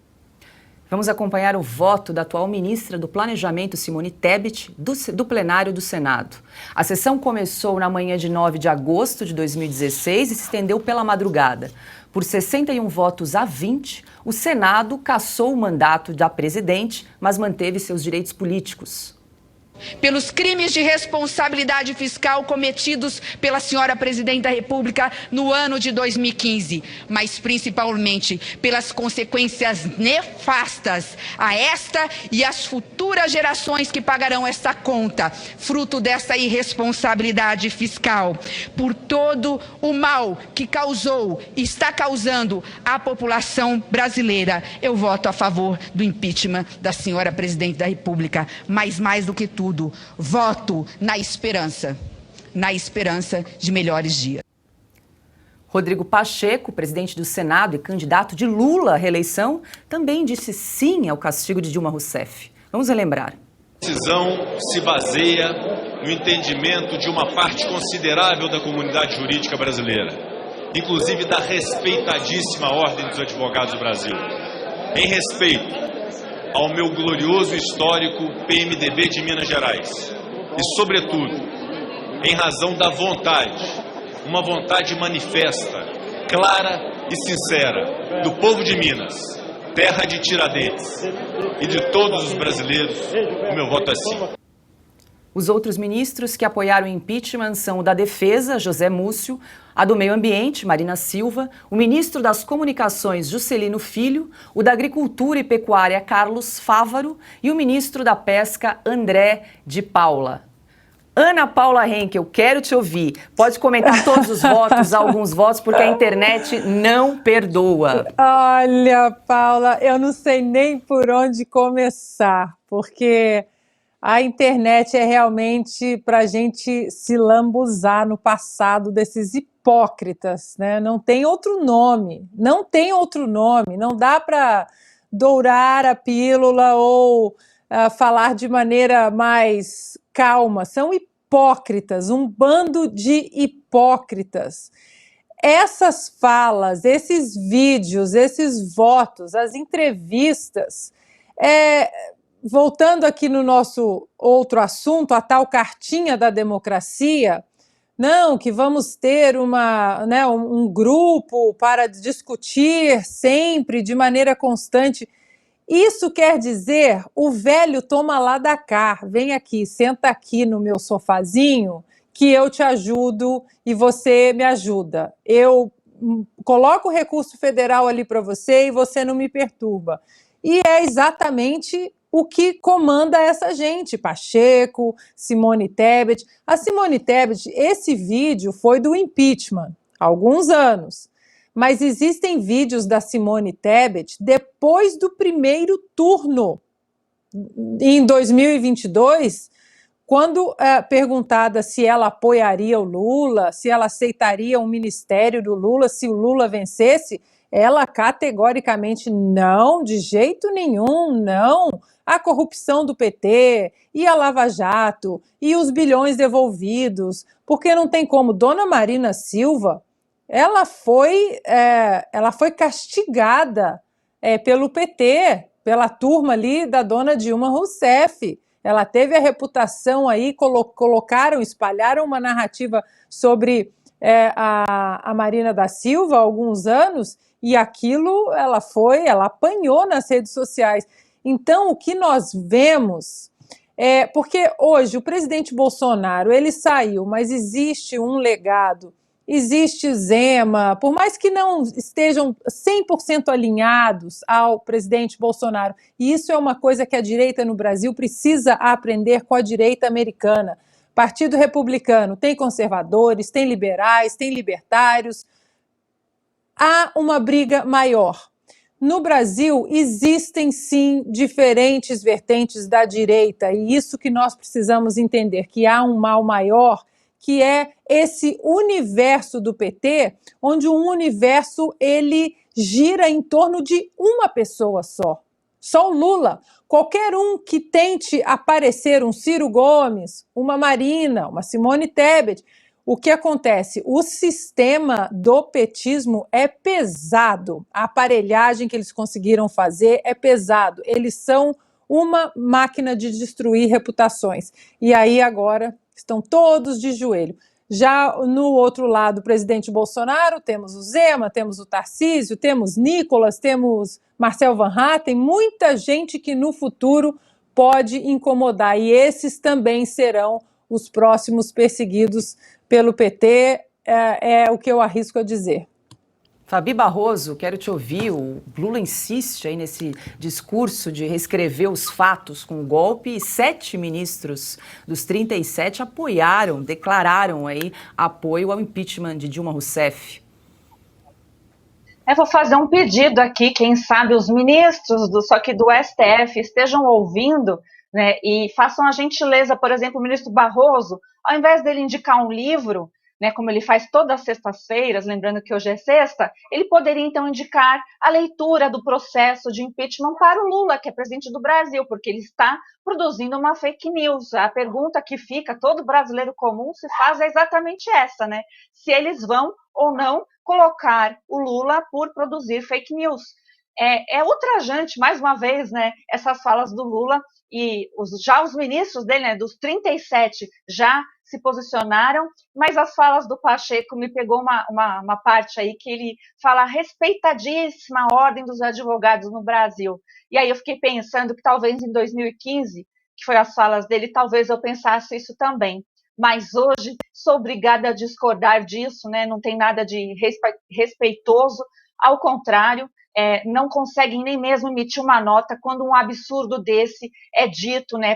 Vamos acompanhar o voto da atual ministra do Planejamento, Simone Tebet, do plenário do Senado. A sessão começou na manhã de 9 de agosto de 2016 e se estendeu pela madrugada. Por 61 votos a 20, o Senado cassou o mandato da presidente, mas manteve seus direitos políticos. Pelos crimes de responsabilidade fiscal cometidos pela senhora Presidente da República no ano de 2015, mas principalmente pelas consequências nefastas a esta e às futuras gerações que pagarão esta conta, fruto dessa irresponsabilidade fiscal, por todo o mal que causou e está causando à população brasileira. Eu voto a favor do impeachment da senhora Presidente da República, mas mais do que tudo, voto na esperança de melhores dias. Rodrigo Pacheco, presidente do Senado e candidato de Lula à reeleição, também disse sim ao castigo de Dilma Rousseff. Vamos relembrar. A decisão se baseia no entendimento de uma parte considerável da comunidade jurídica brasileira, inclusive da respeitadíssima Ordem dos Advogados do Brasil, em respeito ao meu glorioso histórico PMDB de Minas Gerais e, sobretudo, em razão da vontade, uma vontade manifesta, clara e sincera do povo de Minas, terra de Tiradentes, e de todos os brasileiros, o meu voto é sim. Os outros ministros que apoiaram o impeachment são o da Defesa, José Múcio, a do Meio Ambiente, Marina Silva, o ministro das Comunicações, Juscelino Filho, o da Agricultura e Pecuária, Carlos Fávaro, e o ministro da Pesca, André de Paula. Ana Paula Henkel, quero te ouvir. Pode comentar todos os votos, alguns votos, porque a internet não perdoa. Olha, Paula, eu não sei nem por onde começar, porque a internet é realmente para a gente se lambuzar no passado desses hipócritas, né? Não tem outro nome, não dá para dourar a pílula ou falar de maneira mais calma. São hipócritas, um bando de hipócritas. Essas falas, esses vídeos, esses votos, as entrevistas, voltando aqui no nosso outro assunto, a tal cartinha da democracia, não, que vamos ter um grupo para discutir sempre, de maneira constante. Isso quer dizer, o velho toma lá da cá, vem aqui, senta aqui no meu sofazinho, que eu te ajudo e você me ajuda. Eu coloco o recurso federal ali para você e você não me perturba. E é exatamente o que comanda essa gente, Pacheco, Simone Tebet. A Simone Tebet, esse vídeo foi do impeachment, há alguns anos. Mas existem vídeos da Simone Tebet depois do primeiro turno, em 2022, quando perguntada se ela apoiaria o Lula, se ela aceitaria um ministério do Lula, se o Lula vencesse, ela categoricamente não, de jeito nenhum, não. A corrupção do PT e a Lava Jato e os bilhões devolvidos, porque não tem como. Dona Marina Silva, ela foi castigada pelo PT, pela turma ali da dona Dilma Rousseff. Ela teve a reputação aí, espalharam uma narrativa sobre a Marina da Silva há alguns anos, e aquilo ela apanhou nas redes sociais. Então, o que nós vemos porque hoje o presidente Bolsonaro, ele saiu, mas existe um legado, existe Zema, por mais que não estejam 100% alinhados ao presidente Bolsonaro, e isso é uma coisa que a direita no Brasil precisa aprender com a direita americana. Partido Republicano tem conservadores, tem liberais, tem libertários. Há uma briga maior. No Brasil, existem sim diferentes vertentes da direita, e isso que nós precisamos entender, que há um mal maior, que é esse universo do PT, onde um universo ele gira em torno de uma pessoa só o Lula. Qualquer um que tente aparecer, um Ciro Gomes, uma Marina, uma Simone Tebet, o que acontece? O sistema do petismo é pesado. A aparelhagem que eles conseguiram fazer é pesado. Eles são uma máquina de destruir reputações. E aí agora estão todos de joelho. Já no outro lado, o presidente Bolsonaro, temos o Zema, temos o Tarcísio, temos Nicolas, temos Marcel Van Hatten, muita gente que no futuro pode incomodar. E esses também serão os próximos perseguidos pelo PT, é o que eu arrisco a dizer. Fabi Barroso, quero te ouvir. O Lula insiste aí nesse discurso de reescrever os fatos com o golpe, e 7 ministros dos 37 declararam aí apoio ao impeachment de Dilma Rousseff. Eu vou fazer um pedido aqui, quem sabe os ministros do STF estejam ouvindo, né, e façam a gentileza, por exemplo, o ministro Barroso, ao invés dele indicar um livro, né, como ele faz todas as sextas-feiras, lembrando que hoje é sexta, ele poderia então indicar a leitura do processo de impeachment para o Lula, que é presidente do Brasil, porque ele está produzindo uma fake news. A pergunta que fica, todo brasileiro comum se faz, é exatamente essa, né? Se eles vão ou não colocar o Lula por produzir fake news. É ultrajante, mais uma vez, né, essas falas do Lula, e já os ministros dele, né, dos 37, já se posicionaram, mas as falas do Pacheco me pegou uma parte aí que ele fala a respeitadíssima ordem dos advogados no Brasil. E aí eu fiquei pensando que talvez em 2015, que foi as falas dele, talvez eu pensasse isso também. Mas hoje sou obrigada a discordar disso, né? Não tem nada de respeitoso, ao contrário, não conseguem nem mesmo emitir uma nota quando um absurdo desse é dito, né,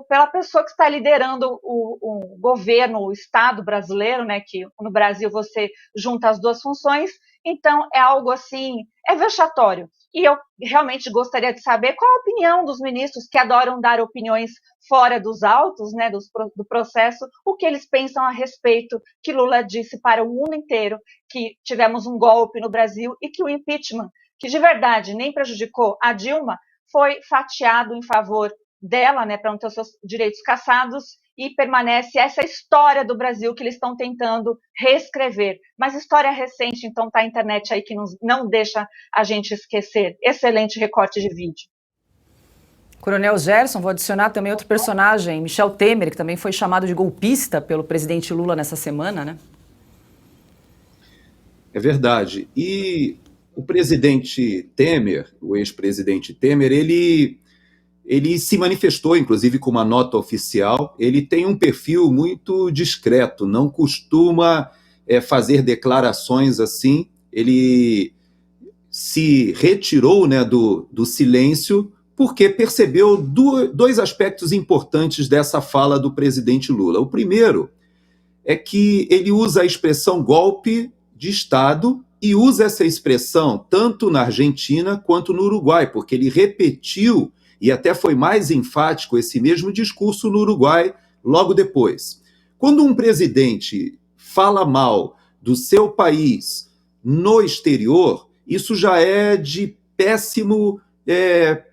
pela pessoa que está liderando o governo, o Estado brasileiro, né, que no Brasil você junta as duas funções. Então é algo assim, é vexatório. E eu realmente gostaria de saber qual a opinião dos ministros que adoram dar opiniões fora dos autos, né, do processo, o que eles pensam a respeito que Lula disse para o mundo inteiro que tivemos um golpe no Brasil e que o impeachment, que de verdade nem prejudicou a Dilma, foi fatiado em favor dela, né, para não ter os seus direitos cassados, e permanece essa história do Brasil que eles estão tentando reescrever. Mas história recente, então está a internet aí que não deixa a gente esquecer. Excelente recorte de vídeo. Coronel Gerson, vou adicionar também outro personagem, Michel Temer, que também foi chamado de golpista pelo presidente Lula nessa semana, né? É verdade. E o presidente Temer, o ex-presidente Temer, ele se manifestou, inclusive, com uma nota oficial. Ele tem um perfil muito discreto, não costuma fazer declarações assim. Ele se retirou, né, do silêncio, porque percebeu dois aspectos importantes dessa fala do presidente Lula. O primeiro é que ele usa a expressão golpe de Estado, e usa essa expressão tanto na Argentina quanto no Uruguai, porque ele repetiu e até foi mais enfático esse mesmo discurso no Uruguai logo depois. Quando um presidente fala mal do seu país no exterior, isso já é de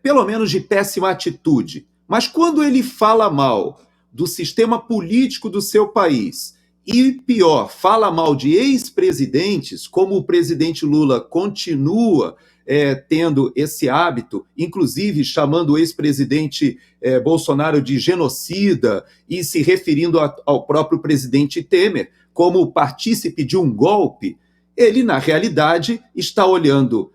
pelo menos de péssima atitude. Mas quando ele fala mal do sistema político do seu país E pior, fala mal de ex-presidentes, como o presidente Lula continua tendo esse hábito, inclusive chamando o ex-presidente Bolsonaro de genocida e se referindo ao próprio presidente Temer como partícipe de um golpe. Ele, na realidade, está olhando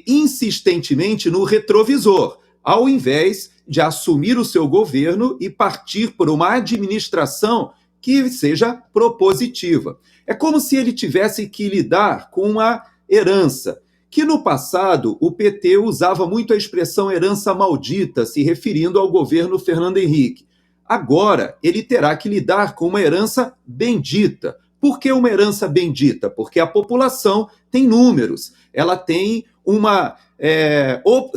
insistentemente no retrovisor, ao invés de assumir o seu governo e partir por uma administração que seja propositiva. É como se ele tivesse que lidar com uma herança, que no passado o PT usava muito a expressão herança maldita, se referindo ao governo Fernando Henrique. Agora ele terá que lidar com uma herança bendita. Por que uma herança bendita? Porque a população tem números, ela tem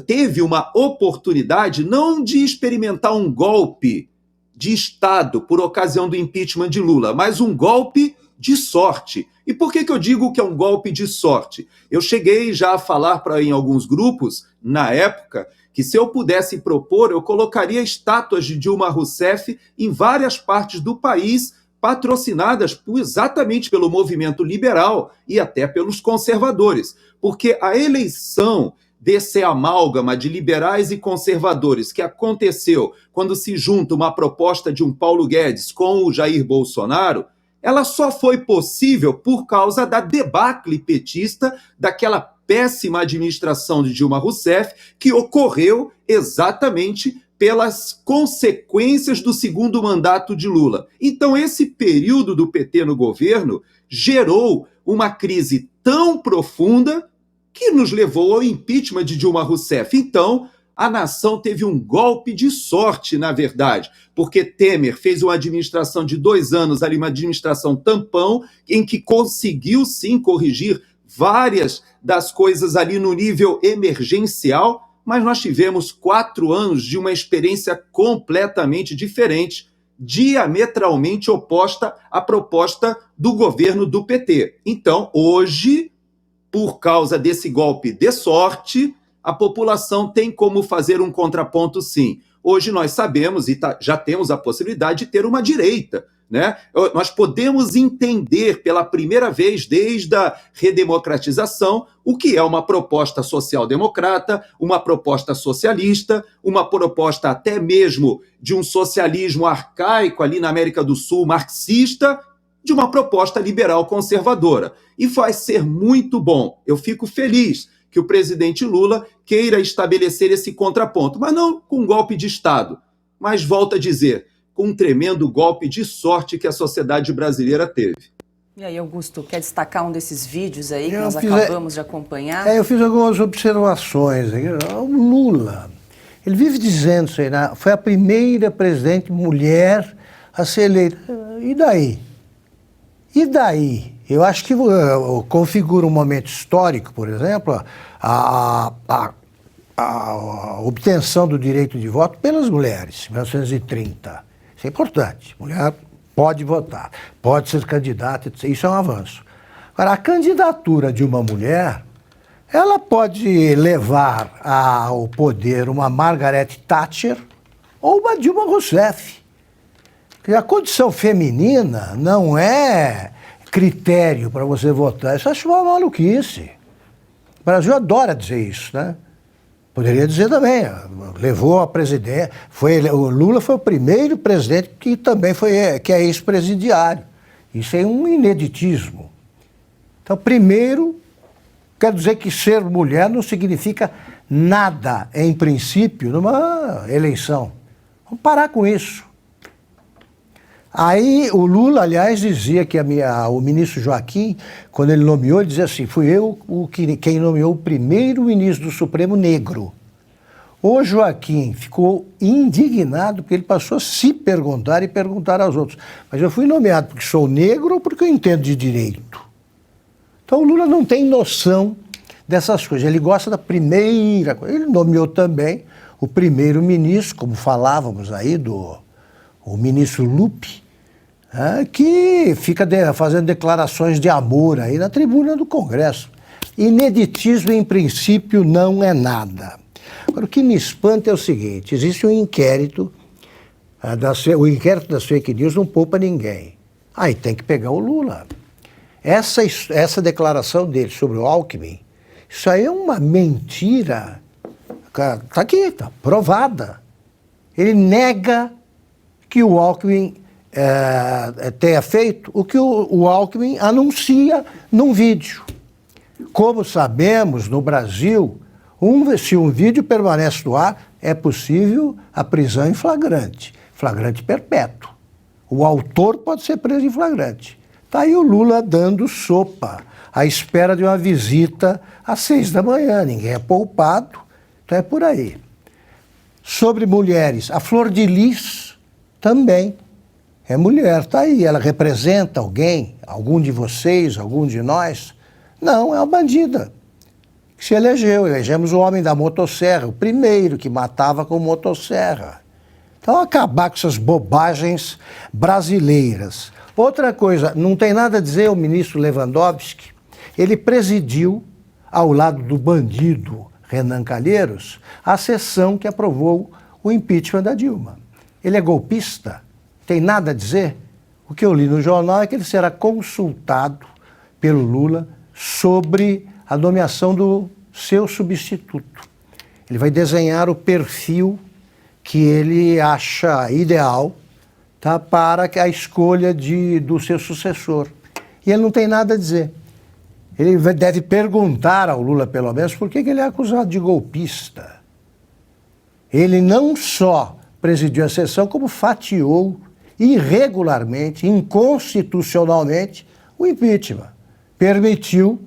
teve uma oportunidade não de experimentar um golpe de Estado por ocasião do impeachment de Lula, mas um golpe de sorte. E por que eu digo que é um golpe de sorte? Eu cheguei já a falar em alguns grupos, na época, que se eu pudesse propor, eu colocaria estátuas de Dilma Rousseff em várias partes do país, patrocinadas exatamente pelo movimento liberal e até pelos conservadores. Porque a eleição desse amálgama de liberais e conservadores que aconteceu quando se junta uma proposta de um Paulo Guedes com o Jair Bolsonaro, ela só foi possível por causa da debacle petista, daquela péssima administração de Dilma Rousseff, que ocorreu exatamente pelas consequências do segundo mandato de Lula. Então, esse período do PT no governo gerou uma crise tão profunda que nos levou ao impeachment de Dilma Rousseff. Então, a nação teve um golpe de sorte, na verdade, porque Temer fez uma administração de 2 anos, ali uma administração tampão, em que conseguiu, sim, corrigir várias das coisas ali no nível emergencial, mas nós tivemos 4 anos de uma experiência completamente diferente, diametralmente oposta à proposta do governo do PT. Então, hoje, por causa desse golpe de sorte, a população tem como fazer um contraponto, sim. Hoje nós sabemos e já temos a possibilidade de ter uma direita, né? Nós podemos entender pela primeira vez desde a redemocratização o que é uma proposta social-democrata, uma proposta socialista, uma proposta até mesmo de um socialismo arcaico ali na América do Sul, marxista, de uma proposta liberal conservadora. E vai ser muito bom. Eu fico feliz que o presidente Lula queira estabelecer esse contraponto, mas não com um golpe de Estado, mas, volto a dizer, com um tremendo golpe de sorte que a sociedade brasileira teve. E aí, Augusto, quer destacar um desses vídeos aí que nós acabamos de acompanhar? Eu fiz algumas observações. O Lula, ele vive dizendo isso aí, né? Foi a primeira presidente mulher a ser eleita. E daí? E daí? Eu acho que configura um momento histórico, por exemplo, a obtenção do direito de voto pelas mulheres, em 1930. Isso é importante. Mulher pode votar, pode ser candidata, isso é um avanço. Agora, a candidatura de uma mulher, ela pode levar ao poder uma Margaret Thatcher ou uma Dilma Rousseff. Porque a condição feminina não é critério para você votar. Isso eu acho uma maluquice. O Brasil adora dizer isso, né? Poderia dizer também, levou a presidência, o Lula foi o primeiro presidente que também que é ex-presidiário. Isso é um ineditismo. Então, primeiro, quer dizer que ser mulher não significa nada, em princípio, numa eleição. Vamos parar com isso. Aí o Lula, aliás, dizia que o ministro Joaquim, quando ele nomeou, ele dizia assim, fui eu quem nomeou o primeiro ministro do Supremo negro. O Joaquim ficou indignado porque ele passou a se perguntar e perguntar aos outros. Mas eu fui nomeado porque sou negro ou porque eu entendo de direito? Então o Lula não tem noção dessas coisas. Ele gosta da primeira coisa. Ele nomeou também o primeiro-ministro, como falávamos aí, o ministro Lupe, que fica fazendo declarações de amor aí na tribuna do Congresso. Ineditismo, em princípio, não é nada. Agora, o que me espanta é o seguinte, existe um inquérito, o inquérito das fake news não poupa ninguém. aí tem que pegar o Lula. Essa declaração dele sobre o Alckmin, isso aí é uma mentira. Está aqui, está provada. Ele nega que o Alckmin tenha feito o que o Alckmin anuncia num vídeo. Como sabemos, no Brasil, se um vídeo permanece no ar, é possível a prisão em flagrante perpétuo. O autor pode ser preso em flagrante. Está aí o Lula dando sopa, à espera de uma visita às 6 da manhã. Ninguém é poupado, então é por aí. Sobre mulheres, a Flor de Lis também é mulher, está aí. Ela representa alguém, algum de vocês, algum de nós? Não, é uma bandida que se elegeu. Elegemos o homem da motosserra, o primeiro que matava com motosserra. Então, acabar com essas bobagens brasileiras. Outra coisa, não tem nada a dizer o ministro Lewandowski, ele presidiu, ao lado do bandido Renan Calheiros, a sessão que aprovou o impeachment da Dilma. Ele é golpista? Tem nada a dizer? O que eu li no jornal é que ele será consultado pelo Lula sobre a nomeação do seu substituto. Ele vai desenhar o perfil que ele acha ideal, tá, para a escolha do seu sucessor. E ele não tem nada a dizer. Ele deve perguntar ao Lula, pelo menos, por que ele é acusado de golpista. Ele não só presidiu a sessão, como fatiou irregularmente, inconstitucionalmente, o impeachment. Permitiu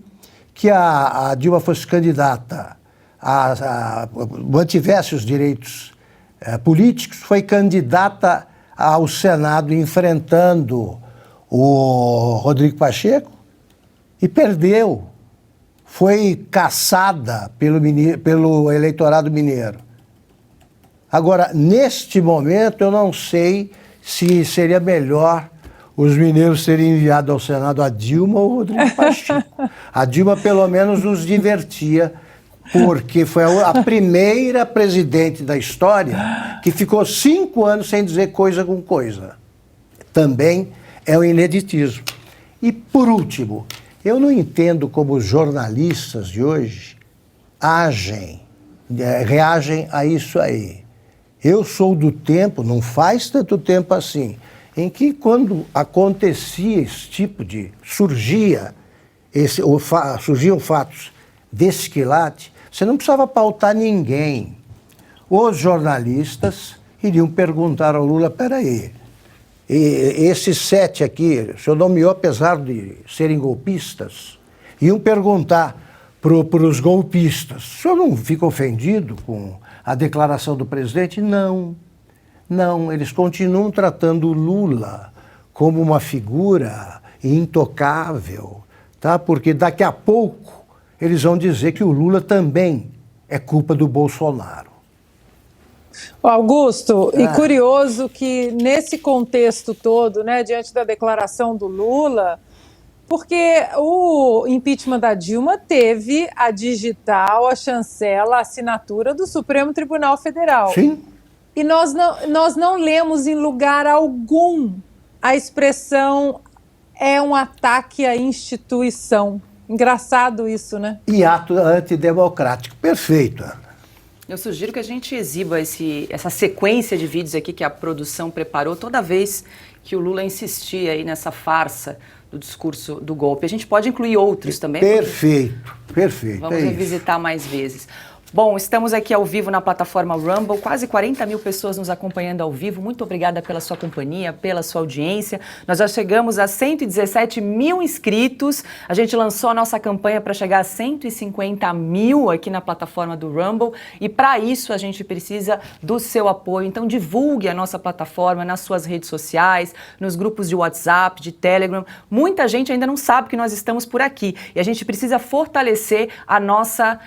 que a Dilma fosse candidata, mantivesse os direitos políticos, foi candidata ao Senado enfrentando o Rodrigo Pacheco e perdeu. Foi caçada pelo eleitorado mineiro. Agora, neste momento, eu não sei se seria melhor os mineiros terem enviado ao Senado a Dilma ou o Rodrigo Pacheco. A Dilma, pelo menos, nos divertia, porque foi a primeira presidente da história que ficou 5 anos sem dizer coisa com coisa. Também é um ineditismo. E, por último, eu não entendo como os jornalistas de hoje reagem a isso aí. Eu sou do tempo, não faz tanto tempo assim, em que quando acontecia esse tipo de... surgiam fatos desse quilate, você não precisava pautar ninguém. Os jornalistas iriam perguntar ao Lula, peraí, esses 7 aqui, o senhor nomeou apesar de serem golpistas, iam perguntar para os golpistas, o senhor não fica ofendido com a declaração do presidente? Não, eles continuam tratando o Lula como uma figura intocável, tá? Porque daqui a pouco eles vão dizer que o Lula também é culpa do Bolsonaro. Augusto, e curioso que nesse contexto todo, né, diante da declaração do Lula, porque o impeachment da Dilma teve a digital, a chancela, a assinatura do Supremo Tribunal Federal. Sim. E nós não lemos em lugar algum a expressão é um ataque à instituição. Engraçado isso, né? E ato antidemocrático. Perfeito, Ana. Eu sugiro que a gente exiba essa sequência de vídeos aqui que a produção preparou toda vez que o Lula insistia aí nessa farsa do discurso do golpe. A gente pode incluir outros também. Perfeito. Vamos revisitar mais vezes. Bom, estamos aqui ao vivo na plataforma Rumble, quase 40 mil pessoas nos acompanhando ao vivo. Muito obrigada pela sua companhia, pela sua audiência. Nós já chegamos a 117 mil inscritos. A gente lançou a nossa campanha para chegar a 150 mil aqui na plataforma do Rumble. E para isso a gente precisa do seu apoio. Então divulgue a nossa plataforma nas suas redes sociais, nos grupos de WhatsApp, de Telegram. Muita gente ainda não sabe que nós estamos por aqui. E a gente precisa fortalecer a nossa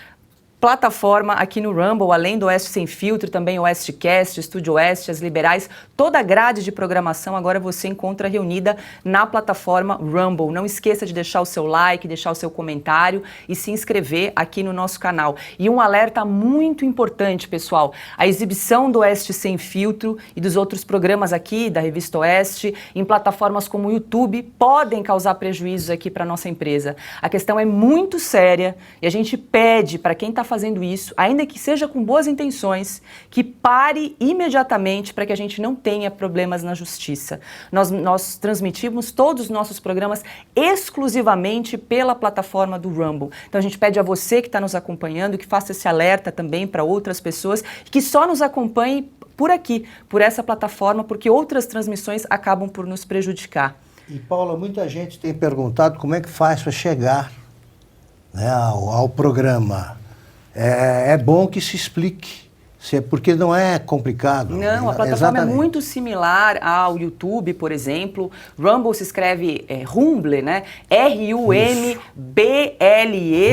plataforma aqui no Rumble, além do Oeste Sem Filtro, também o Oestecast, Estúdio Oeste, As Liberais, toda a grade de programação agora você encontra reunida na plataforma Rumble. Não esqueça de deixar o seu like, deixar o seu comentário e se inscrever aqui no nosso canal. E um alerta muito importante, pessoal, a exibição do Oeste Sem Filtro e dos outros programas aqui da Revista Oeste em plataformas como o YouTube podem causar prejuízos aqui para a nossa empresa. A questão é muito séria e a gente pede para quem está fazendo isso, ainda que seja com boas intenções, que pare imediatamente para que a gente não tenha problemas na justiça. Nós transmitimos todos os nossos programas exclusivamente pela plataforma do Rumble. Então a gente pede a você que está nos acompanhando que faça esse alerta também para outras pessoas que só nos acompanhem por aqui, por essa plataforma, porque outras transmissões acabam por nos prejudicar. E, Paula, muita gente tem perguntado como é que faz para chegar, né, ao programa. É bom que se explique, porque não é complicado. Não, a plataforma é muito similar ao YouTube, por exemplo. Rumble se escreve Rumble, né? R-U-M-B-L-E,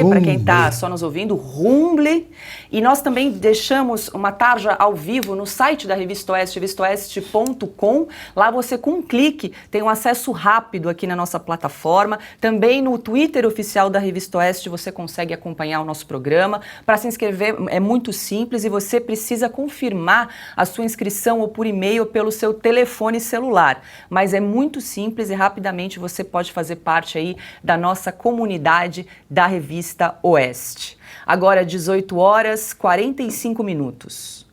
para quem está só nos ouvindo, Rumble. E nós também deixamos uma tarja ao vivo no site da Revista Oeste, revistaoeste.com. Lá você, com um clique, tem um acesso rápido aqui na nossa plataforma. Também no Twitter oficial da Revista Oeste você consegue acompanhar o nosso programa. Para se inscrever é muito simples e você precisa confirmar a sua inscrição ou por e-mail ou pelo seu telefone celular. Mas é muito simples e rapidamente você pode fazer parte aí da nossa comunidade da Revista Oeste. Agora, 18h45.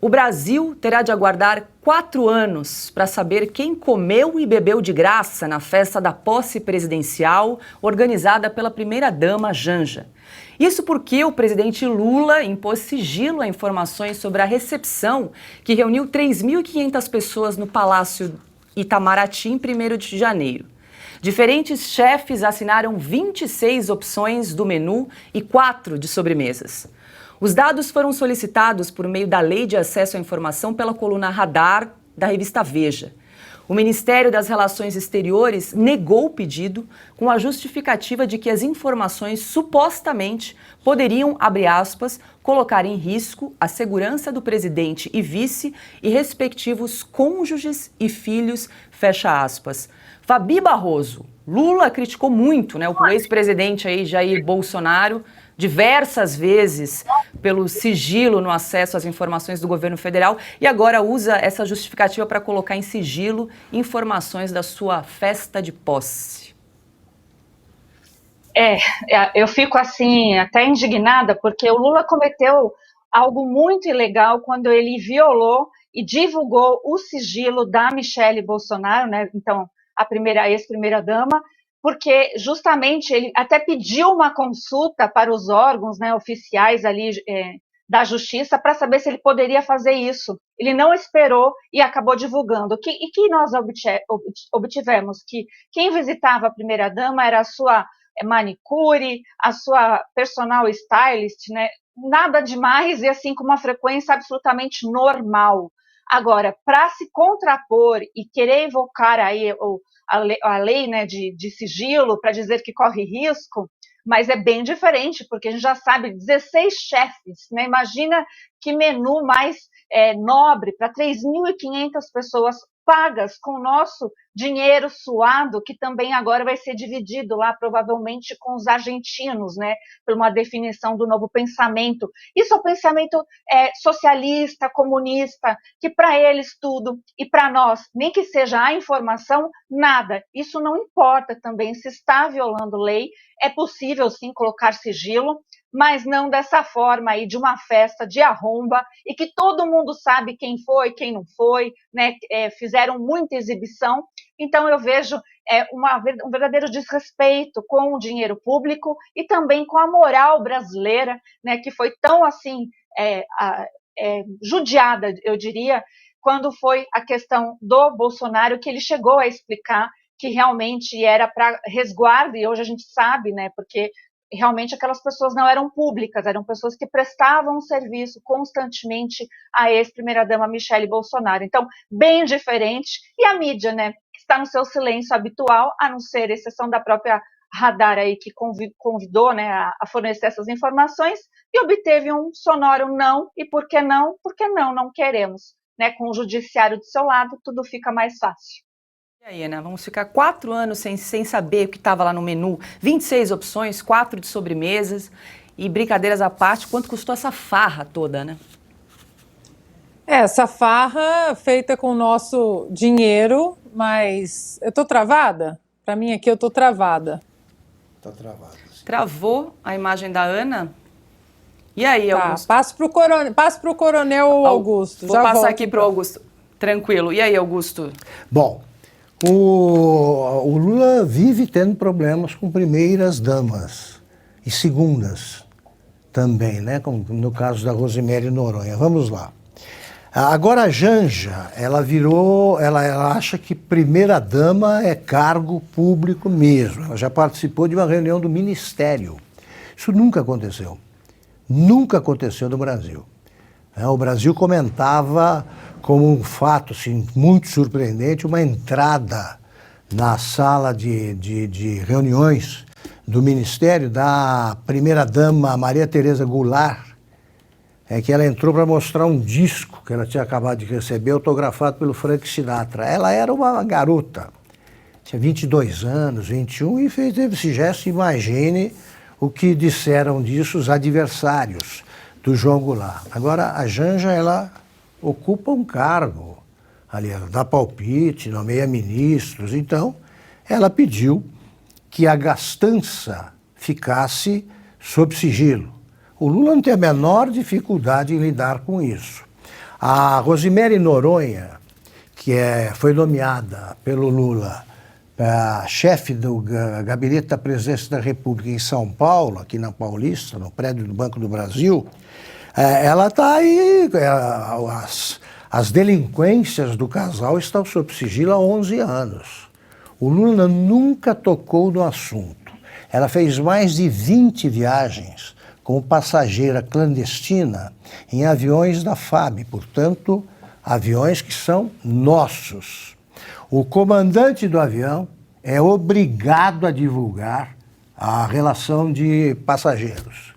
O Brasil terá de aguardar 4 anos para saber quem comeu e bebeu de graça na festa da posse presidencial organizada pela primeira-dama Janja. Isso porque o presidente Lula impôs sigilo a informações sobre a recepção que reuniu 3.500 pessoas no Palácio Itamaraty em 1º de janeiro. Diferentes chefes assinaram 26 opções do menu e 4 de sobremesas. Os dados foram solicitados por meio da Lei de Acesso à Informação pela coluna Radar da revista Veja. O Ministério das Relações Exteriores negou o pedido com a justificativa de que as informações supostamente poderiam, abre aspas, colocar em risco a segurança do presidente e vice e respectivos cônjuges e filhos, fecha aspas. Fabi Barroso, Lula criticou muito, né, o ex-presidente aí, Jair Bolsonaro, diversas vezes pelo sigilo no acesso às informações do governo federal e agora usa essa justificativa para colocar em sigilo informações da sua festa de posse. Eu fico assim até indignada porque o Lula cometeu algo muito ilegal quando ele violou e divulgou o sigilo da Michele Bolsonaro, né? Então, a ex-primeira-dama, porque justamente ele até pediu uma consulta para os órgãos, né, oficiais ali da Justiça para saber se ele poderia fazer isso. Ele não esperou e acabou divulgando. E que nós obtivemos? Que quem visitava a primeira-dama era a sua manicure, a sua personal stylist, né? Nada demais e assim com uma frequência absolutamente normal. Agora, para se contrapor e querer evocar aí a lei, né, de sigilo para dizer que corre risco, mas é bem diferente, porque a gente já sabe, 16 chefes, né? Imagina que menu mais nobre para 3.500 pessoas pagas com o nosso dinheiro suado, que também agora vai ser dividido lá, provavelmente, com os argentinos, né, por uma definição do novo pensamento. Isso é o pensamento socialista, comunista, que para eles tudo, e para nós, nem que seja a informação, nada. Isso não importa também, se está violando lei, é possível sim colocar sigilo, mas não dessa forma aí de uma festa de arromba e que todo mundo sabe quem foi, quem não foi, né? Fizeram muita exibição. Então eu vejo um verdadeiro desrespeito com o dinheiro público e também com a moral brasileira, né? Que foi tão assim judiada, eu diria, quando foi a questão do Bolsonaro, que ele chegou a explicar que realmente era para resguardo, e hoje a gente sabe, né? Porque realmente aquelas pessoas não eram públicas, eram pessoas que prestavam serviço constantemente à ex-primeira-dama Michele Bolsonaro. Então, bem diferente. E a mídia, né, está no seu silêncio habitual, a não ser exceção da própria radar aí que convidou, né, a fornecer essas informações e obteve um sonoro não. E por que não? Porque não queremos. Né? Com o judiciário do seu lado, tudo fica mais fácil. E aí, Ana, vamos ficar 4 anos sem saber o que estava lá no menu. 26 opções, 4 de sobremesas. E brincadeiras à parte, quanto custou essa farra toda, né? Essa farra feita com o nosso dinheiro, mas eu tô travada? Para mim aqui eu tô travada. Tá travada. Travou a imagem da Ana? E aí, Augusto? Passo para o coronel Augusto. Vou passar aqui para o Augusto. Tranquilo. E aí, Augusto? Bom, o Lula vive tendo problemas com primeiras damas e segundas também, né? Como no caso da Rosemary Noronha. Vamos lá. Agora a Janja, ela acha que primeira dama é cargo público mesmo. Ela já participou de uma reunião do Ministério. Isso nunca aconteceu. Nunca aconteceu no Brasil. O Brasil comentava como um fato assim, muito surpreendente uma entrada na sala de reuniões do Ministério da primeira-dama Maria Tereza Goulart, que ela entrou para mostrar um disco que ela tinha acabado de receber, autografado pelo Frank Sinatra. Ela era uma garota, tinha 22 anos, 21, e teve esse gesto. Imagine o que disseram disso os adversários do João Goulart. Agora, a Janja, ela ocupa um cargo ali, ela dá palpite, nomeia ministros, então ela pediu que a gastança ficasse sob sigilo. O Lula não tem a menor dificuldade em lidar com isso. A Rosemary Noronha, que foi nomeada pelo Lula chefe do gabinete da Presidência da República em São Paulo, aqui na Paulista, no prédio do Banco do Brasil, ela está aí, as delinquências do casal estão sob sigilo há 11 anos. O Lula nunca tocou no assunto. Ela fez mais de 20 viagens como passageira clandestina em aviões da FAB, portanto, aviões que são nossos. O comandante do avião é obrigado a divulgar a relação de passageiros.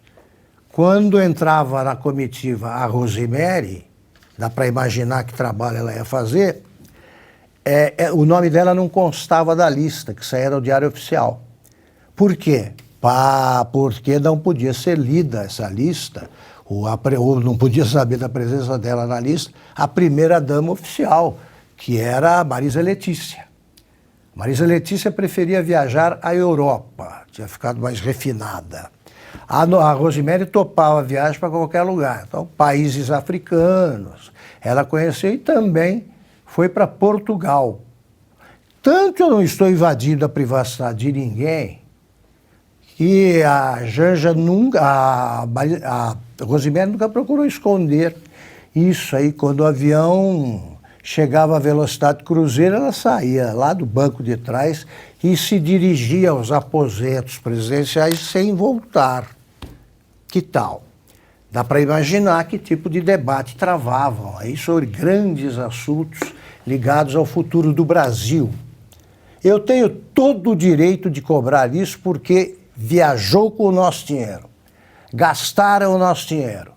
Quando entrava na comitiva a Rosemary, dá para imaginar que trabalho ela ia fazer, o nome dela não constava da lista, que saía no Diário Oficial. Por quê? Porque não podia ser lida essa lista, ou não podia saber da presença dela na lista, a primeira-dama oficial, que era a Marisa Letícia. Marisa Letícia preferia viajar à Europa, tinha ficado mais refinada. A Rosemary topava a viagem para qualquer lugar, então países africanos, ela conheceu e também foi para Portugal. Tanto eu não estou invadindo a privacidade de ninguém, que a Janja nunca, a Rosemary nunca procurou esconder isso aí. Quando o avião chegava à velocidade cruzeiro, ela saía lá do banco de trás e se dirigia aos aposentos presidenciais sem voltar. Que tal? Dá para imaginar que tipo de debate travavam aí sobre grandes assuntos ligados ao futuro do Brasil. Eu tenho todo o direito de cobrar isso porque viajou com o nosso dinheiro, gastaram o nosso dinheiro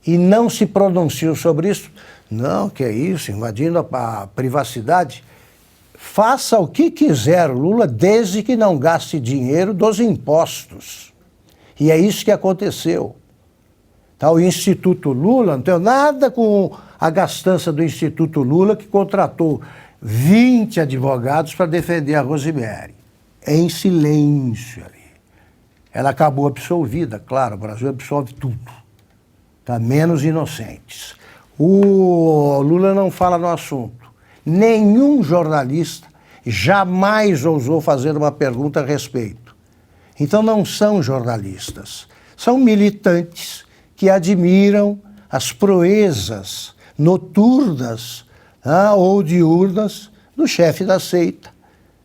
e não se pronunciou sobre isso. Não, que é isso, invadindo a privacidade. Faça o que quiser, Lula, desde que não gaste dinheiro dos impostos. E é isso que aconteceu. Tá, o Instituto Lula, não tem nada com a gastança do Instituto Lula, que contratou 20 advogados para defender a Rosemary. Em silêncio ali. Ela acabou absolvida, claro, o Brasil absolve tudo. Tá, menos inocentes. O Lula não fala no assunto. Nenhum jornalista jamais ousou fazer uma pergunta a respeito. Então não são jornalistas, são militantes que admiram as proezas noturnas ou diurnas do chefe da seita,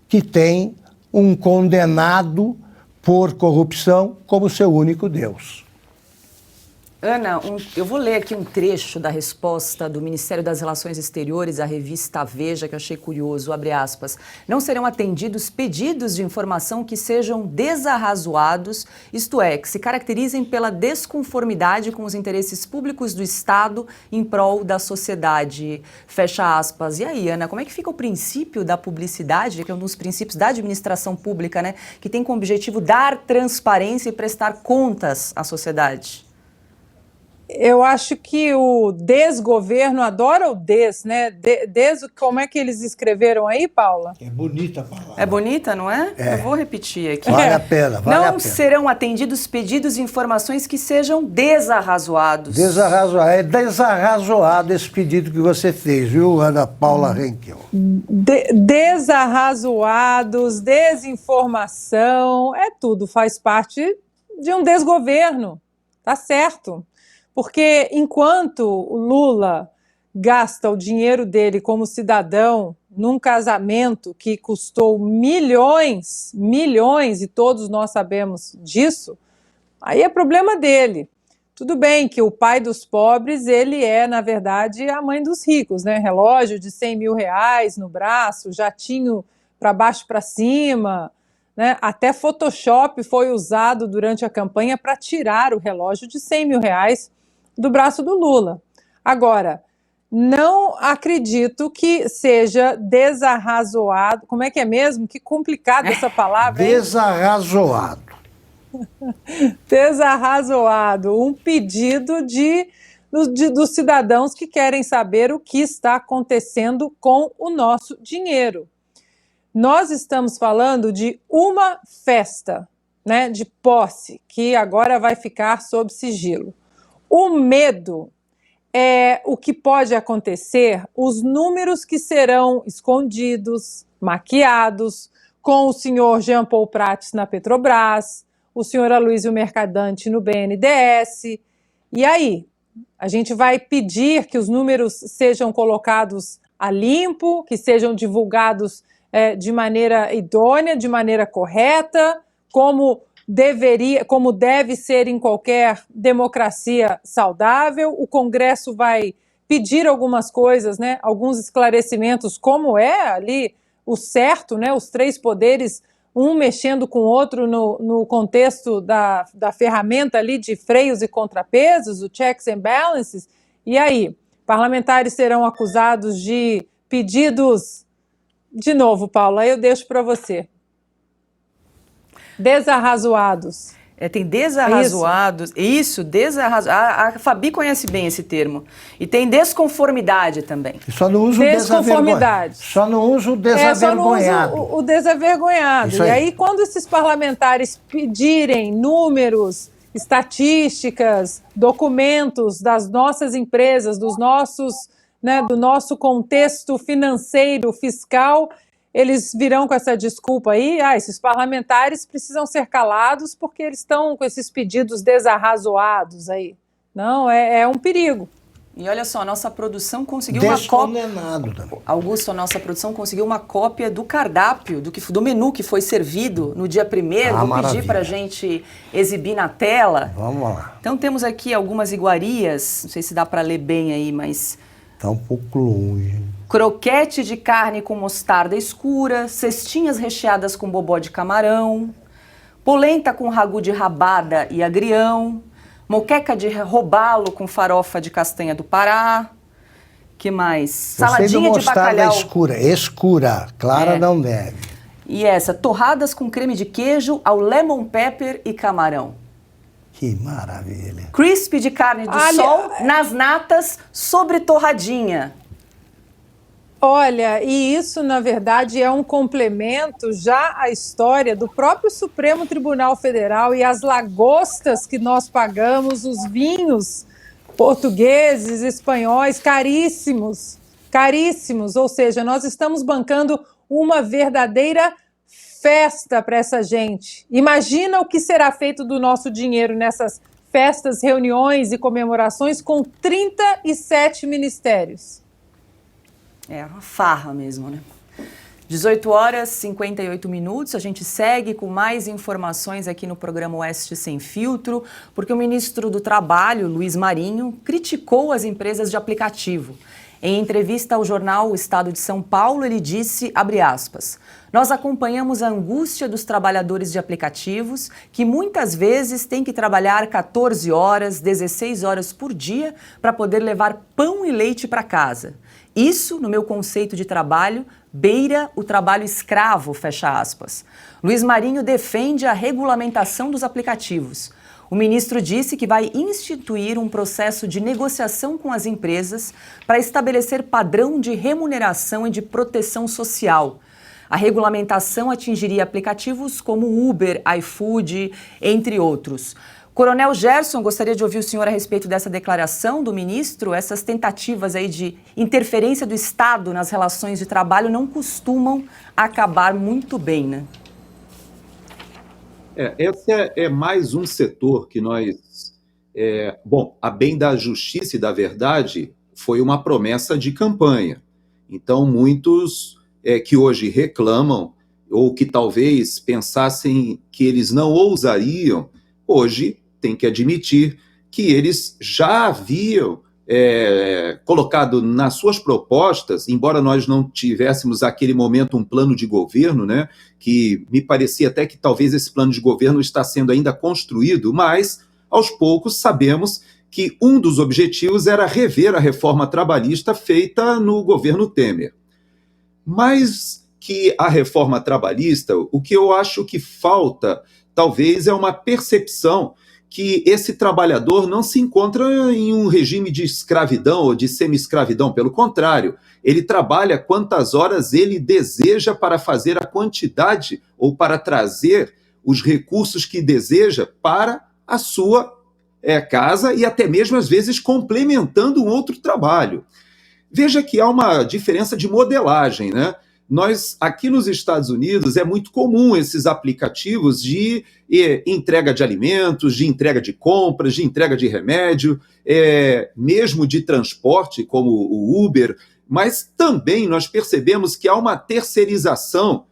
que tem um condenado por corrupção como seu único Deus. Ana, eu vou ler aqui um trecho da resposta do Ministério das Relações Exteriores à revista Veja, que eu achei curioso, abre aspas. Não serão atendidos pedidos de informação que sejam desarrazoados, isto é, que se caracterizem pela desconformidade com os interesses públicos do Estado em prol da sociedade, fecha aspas. E aí, Ana, como é que fica o princípio da publicidade, que é um dos princípios da administração pública, né, que tem como objetivo dar transparência e prestar contas à sociedade? Eu acho que o desgoverno adora o né? Como é que eles escreveram aí, Paula? É bonita a palavra. É bonita, não é? É. Eu vou repetir aqui. Vale a pena, vale a pena. Não serão atendidos pedidos de informações que sejam desarrazoados. É desarrazoado esse pedido que você fez, viu, Ana Paula Henkel? Desarrazoados, desinformação, tudo faz parte de um desgoverno, tá certo? Porque enquanto o Lula gasta o dinheiro dele como cidadão num casamento que custou milhões, e todos nós sabemos disso, aí é problema dele. Tudo bem que o pai dos pobres, ele é, na verdade, a mãe dos ricos, né? Relógio de 100 mil reais no braço, jatinho para baixo para cima, né? Até Photoshop foi usado durante a campanha para tirar o relógio de 100 mil reais do braço do Lula. Agora, não acredito que seja desarrazoado. Como é que é mesmo? Que complicada essa palavra, hein? Desarrazoado. Desarrazoado. Um pedido dos cidadãos que querem saber o que está acontecendo com o nosso dinheiro. Nós estamos falando de uma festa, né, de posse, que agora vai ficar sob sigilo. O medo é o que pode acontecer, os números que serão escondidos, maquiados, com o senhor Jean Paul Prats na Petrobras, o senhor Aloysio Mercadante no BNDES. E aí? A gente vai pedir que os números sejam colocados a limpo, que sejam divulgados de maneira idônea, de maneira correta, como deve ser em qualquer democracia saudável. O Congresso vai pedir algumas coisas, né, alguns esclarecimentos, como é ali o certo, né, os três poderes, um mexendo com o outro no contexto da ferramenta ali de freios e contrapesos, o checks and balances. E aí, parlamentares serão acusados de pedidos... De novo, Paula, eu deixo para você. Desarrazoados. Tem desarrazoados. Isso, desarrazoados. A Fabi conhece bem esse termo. E tem desconformidade também. Só não usa o desconformidade. Só não usa o desavergonhado. Só não usa o desavergonhado. E aí, quando esses parlamentares pedirem números, estatísticas, documentos das nossas empresas, dos nossos, né, do nosso contexto financeiro, fiscal, eles virão com essa desculpa aí, esses parlamentares precisam ser calados porque eles estão com esses pedidos desarrazoados aí. Não, é um perigo. E olha só, a nossa produção conseguiu uma cópia... Augusto, a nossa produção conseguiu uma cópia do cardápio, do menu que foi servido no dia 1º. Vou pedir para a gente exibir na tela. Vamos lá. Então temos aqui algumas iguarias, não sei se dá para ler bem aí, mas... Está um pouco longe. Croquete de carne com mostarda escura, cestinhas recheadas com bobó de camarão, polenta com ragu de rabada e agrião, moqueca de robalo com farofa de castanha do Pará, que mais? Saladinha de bacalhau. Escura, clara não deve. E essa, torradas com creme de queijo ao lemon pepper e camarão. Que maravilha. Crisp de carne do sol nas natas sobre torradinha. Olha, e isso, na verdade, é um complemento já à história do próprio Supremo Tribunal Federal e as lagostas que nós pagamos, os vinhos portugueses, espanhóis, caríssimos, caríssimos. Ou seja, nós estamos bancando uma verdadeira festa para essa gente. Imagina o que será feito do nosso dinheiro nessas festas, reuniões e comemorações com 37 ministérios. É uma farra mesmo, né? 18 horas e 58 minutos, a gente segue com mais informações aqui no programa Oeste Sem Filtro, porque o ministro do Trabalho, Luiz Marinho, criticou as empresas de aplicativo. Em entrevista ao jornal O Estado de São Paulo, ele disse, abre aspas, nós acompanhamos a angústia dos trabalhadores de aplicativos, que muitas vezes têm que trabalhar 14 horas, 16 horas por dia para poder levar pão e leite para casa. Isso, no meu conceito de trabalho, beira o trabalho escravo, fecha aspas. Luiz Marinho defende a regulamentação dos aplicativos. O ministro disse que vai instituir um processo de negociação com as empresas para estabelecer padrão de remuneração e de proteção social. A regulamentação atingiria aplicativos como Uber, iFood, entre outros. Coronel Gerson, gostaria de ouvir o senhor a respeito dessa declaração do ministro. Essas tentativas aí de interferência do Estado nas relações de trabalho não costumam acabar muito bem, né? Esse é mais um setor que nós... a bem da justiça e da verdade foi uma promessa de campanha. Então, muitos que hoje reclamam, ou que talvez pensassem que eles não ousariam, hoje tem que admitir que eles já haviam colocado nas suas propostas, embora nós não tivéssemos naquele momento um plano de governo, né, que me parecia até que talvez esse plano de governo está sendo ainda construído, mas aos poucos sabemos que um dos objetivos era rever a reforma trabalhista feita no governo Temer. Mais que a reforma trabalhista, o que eu acho que falta, talvez, é uma percepção que esse trabalhador não se encontra em um regime de escravidão ou de semi-escravidão, pelo contrário, ele trabalha quantas horas ele deseja para fazer a quantidade ou para trazer os recursos que deseja para a sua casa e até mesmo, às vezes, complementando um outro trabalho. Veja que há uma diferença de modelagem, né? Nós, aqui nos Estados Unidos, é muito comum esses aplicativos de entrega de alimentos, de entrega de compras, de entrega de remédio, mesmo de transporte, como o Uber, mas também nós percebemos que há uma terceirização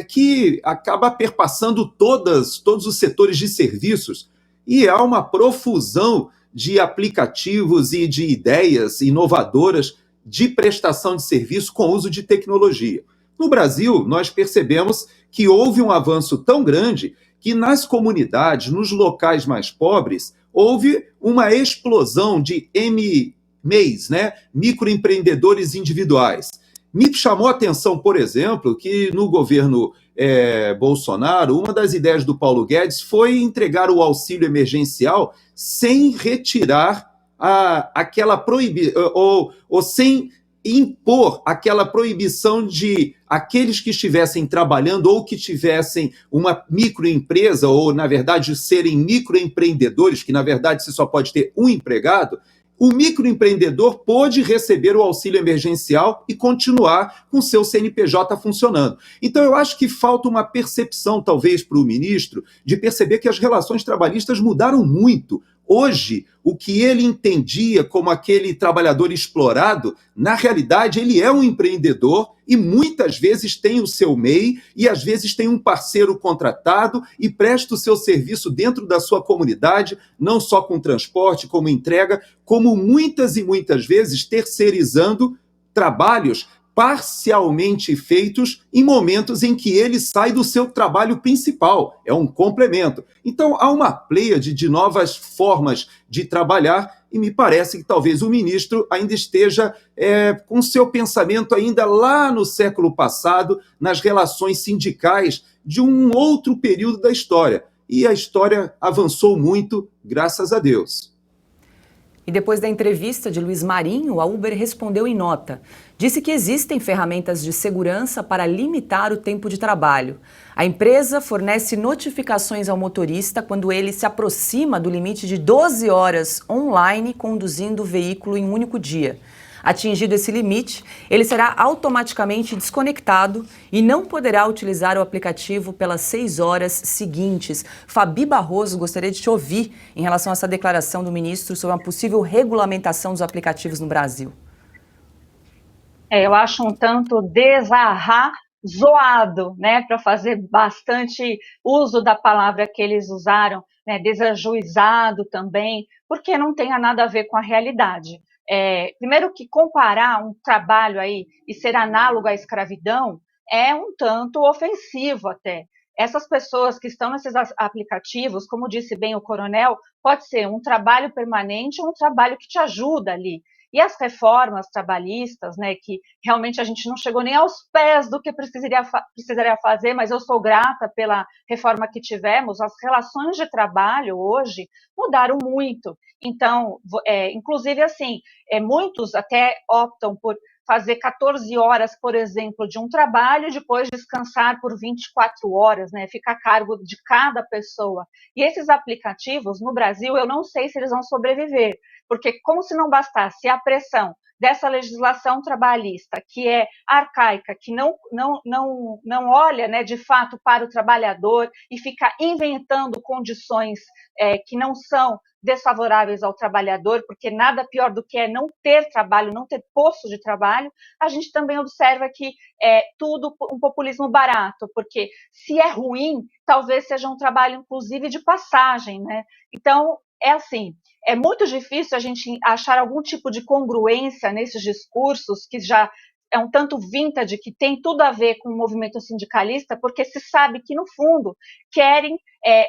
que acaba perpassando todos os setores de serviços, e há uma profusão de aplicativos e de ideias inovadoras de prestação de serviço com uso de tecnologia. No Brasil, nós percebemos que houve um avanço tão grande que nas comunidades, nos locais mais pobres, houve uma explosão de MEIs, né? Microempreendedores individuais. Me chamou a atenção, por exemplo, que no governo Bolsonaro, uma das ideias do Paulo Guedes foi entregar o auxílio emergencial sem retirar aquela proibição, ou sem impor aquela proibição de aqueles que estivessem trabalhando ou que tivessem uma microempresa, ou, na verdade, serem microempreendedores, que, na verdade, se só pode ter um empregado, o microempreendedor pôde receber o auxílio emergencial e continuar com seu CNPJ funcionando. Então, eu acho que falta uma percepção, talvez, para o ministro, de perceber que as relações trabalhistas mudaram muito. Hoje, o que ele entendia como aquele trabalhador explorado, na realidade, ele é um empreendedor e muitas vezes tem o seu MEI e às vezes tem um parceiro contratado e presta o seu serviço dentro da sua comunidade, não só com transporte, como entrega, como muitas e muitas vezes terceirizando trabalhos parcialmente feitos em momentos em que ele sai do seu trabalho principal. É um complemento. Então, há uma pleiade de novas formas de trabalhar e me parece que talvez o ministro ainda esteja com seu pensamento ainda lá no século passado, nas relações sindicais de um outro período da história. E a história avançou muito, graças a Deus. E depois da entrevista de Luiz Marinho, a Uber respondeu em nota. Disse que existem ferramentas de segurança para limitar o tempo de trabalho. A empresa fornece notificações ao motorista quando ele se aproxima do limite de 12 horas online conduzindo o veículo em um único dia. Atingido esse limite, ele será automaticamente desconectado e não poderá utilizar o aplicativo pelas 6 horas seguintes. Fabi Barroso, gostaria de te ouvir em relação a essa declaração do ministro sobre uma possível regulamentação dos aplicativos no Brasil. Eu acho um tanto desarrar zoado, né, para fazer bastante uso da palavra que eles usaram, né, desajuizado também, porque não tenha nada a ver com a realidade. Primeiro que comparar um trabalho aí e ser análogo à escravidão é um tanto ofensivo até. Essas pessoas que estão nesses aplicativos, como disse bem o coronel, pode ser um trabalho permanente ou um trabalho que te ajuda ali. E as reformas trabalhistas, né, que realmente a gente não chegou nem aos pés do que precisaria fazer, mas eu sou grata pela reforma que tivemos, as relações de trabalho hoje mudaram muito. Então, inclusive assim, muitos até optam por fazer 14 horas, por exemplo, de um trabalho e depois descansar por 24 horas, né? Fica a cargo de cada pessoa. E esses aplicativos, no Brasil, eu não sei se eles vão sobreviver, porque como se não bastasse a pressão dessa legislação trabalhista, que é arcaica, que não olha, né, de fato para o trabalhador e fica inventando condições que não são desfavoráveis ao trabalhador, porque nada pior do que não ter trabalho, não ter posto de trabalho, a gente também observa que é tudo um populismo barato, porque se é ruim, talvez seja um trabalho, inclusive, de passagem, né? Então, é assim, é muito difícil a gente achar algum tipo de congruência nesses discursos que já é um tanto vintage, que tem tudo a ver com o movimento sindicalista, porque se sabe que, no fundo, querem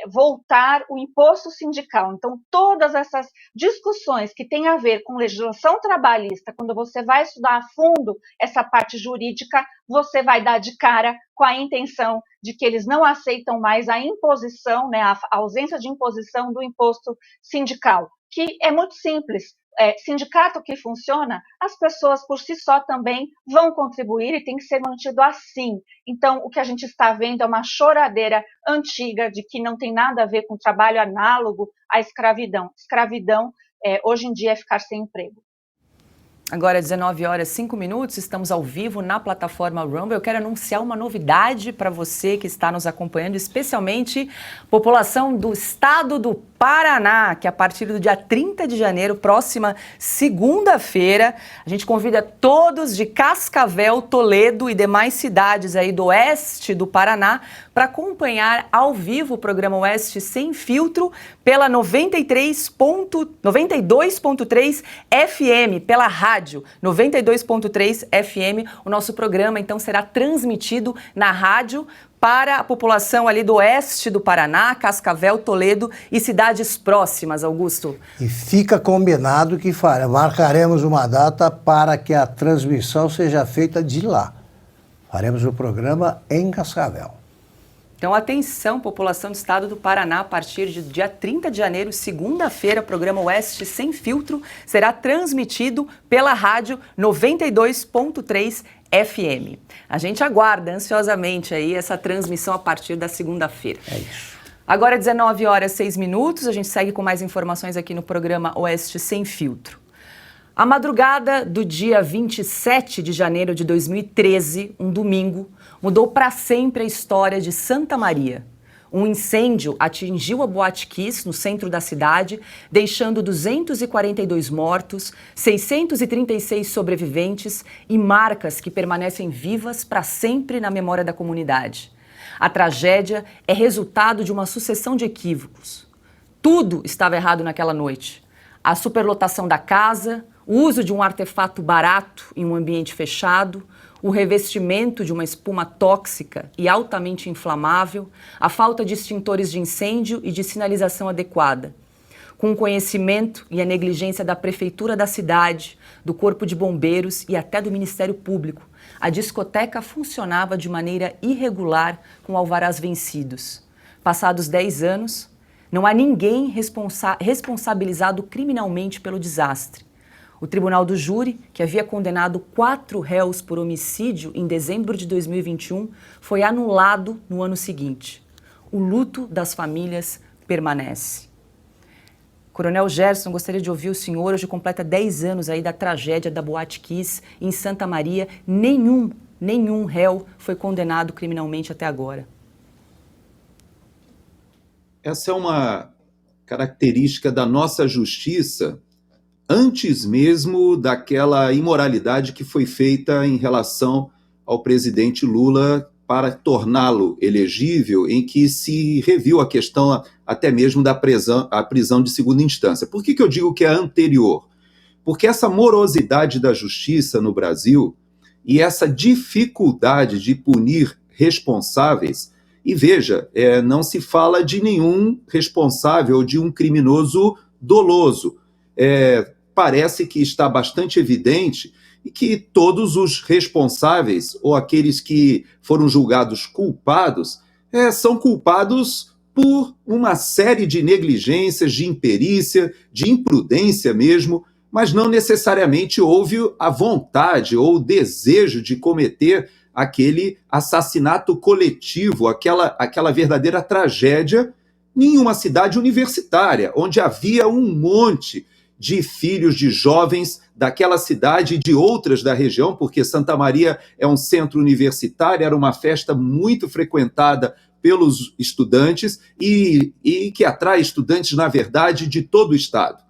voltar o imposto sindical. Então, todas essas discussões que têm a ver com legislação trabalhista, quando você vai estudar a fundo essa parte jurídica, você vai dar de cara com a intenção de que eles não aceitam mais a imposição, né, a ausência de imposição do imposto sindical, que é muito simples. Sindicato que funciona, as pessoas por si só também vão contribuir e tem que ser mantido assim. Então, o que a gente está vendo é uma choradeira antiga de que não tem nada a ver com trabalho análogo à escravidão. Escravidão, hoje em dia, é ficar sem emprego. Agora, 19 horas 5 minutos, estamos ao vivo na plataforma Rumble. Eu quero anunciar uma novidade para você que está nos acompanhando, especialmente população do estado do Paraná, que a partir do dia 30 de janeiro, próxima segunda-feira, a gente convida todos de Cascavel, Toledo e demais cidades aí do oeste do Paraná para acompanhar ao vivo o programa Oeste Sem Filtro pela 92.3 FM, pela rádio 92.3 FM. O nosso programa, então, será transmitido na rádio para a população ali do oeste do Paraná, Cascavel, Toledo e cidades próximas, Augusto. E fica combinado que marcaremos uma data para que a transmissão seja feita de lá. Faremos o programa em Cascavel. Então, atenção, população do estado do Paraná, a partir de dia 30 de janeiro, segunda-feira, o programa Oeste Sem Filtro será transmitido pela rádio 92.3 FM. A gente aguarda ansiosamente aí essa transmissão a partir da segunda-feira. É isso. Agora, 19 horas 6 minutos, a gente segue com mais informações aqui no programa Oeste Sem Filtro. A madrugada do dia 27 de janeiro de 2013, um domingo, mudou para sempre a história de Santa Maria. Um incêndio atingiu a Boate Kiss, no centro da cidade, deixando 242 mortos, 636 sobreviventes e marcas que permanecem vivas para sempre na memória da comunidade. A tragédia é resultado de uma sucessão de equívocos. Tudo estava errado naquela noite. A superlotação da casa, o uso de um artefato barato em um ambiente fechado, o revestimento de uma espuma tóxica e altamente inflamável, a falta de extintores de incêndio e de sinalização adequada. Com o conhecimento e a negligência da prefeitura da cidade, do Corpo de Bombeiros e até do Ministério Público, a discoteca funcionava de maneira irregular com alvarás vencidos. Passados 10 anos, não há ninguém responsabilizado criminalmente pelo desastre. O Tribunal do Júri, que havia condenado 4 réus por homicídio em dezembro de 2021, foi anulado no ano seguinte. O luto das famílias permanece. Coronel Gerson, gostaria de ouvir o senhor. Hoje completa 10 anos aí da tragédia da Boate Kiss em Santa Maria. Nenhum réu foi condenado criminalmente até agora. Essa é uma característica da nossa justiça, antes mesmo daquela imoralidade que foi feita em relação ao presidente Lula para torná-lo elegível, em que se reviu a questão até mesmo da prisão de segunda instância. Por que eu digo que é anterior? Porque essa morosidade da justiça no Brasil e essa dificuldade de punir responsáveis, e veja, não se fala de nenhum responsável ou de um criminoso doloso. Parece que está bastante evidente que todos os responsáveis ou aqueles que foram julgados culpados são culpados por uma série de negligências, de imperícia, de imprudência mesmo, mas não necessariamente houve a vontade ou o desejo de cometer aquele assassinato coletivo, aquela verdadeira tragédia em uma cidade universitária, onde havia um monte de filhos de jovens daquela cidade e de outras da região, porque Santa Maria é um centro universitário, era uma festa muito frequentada pelos estudantes e que atrai estudantes, na verdade, de todo o estado.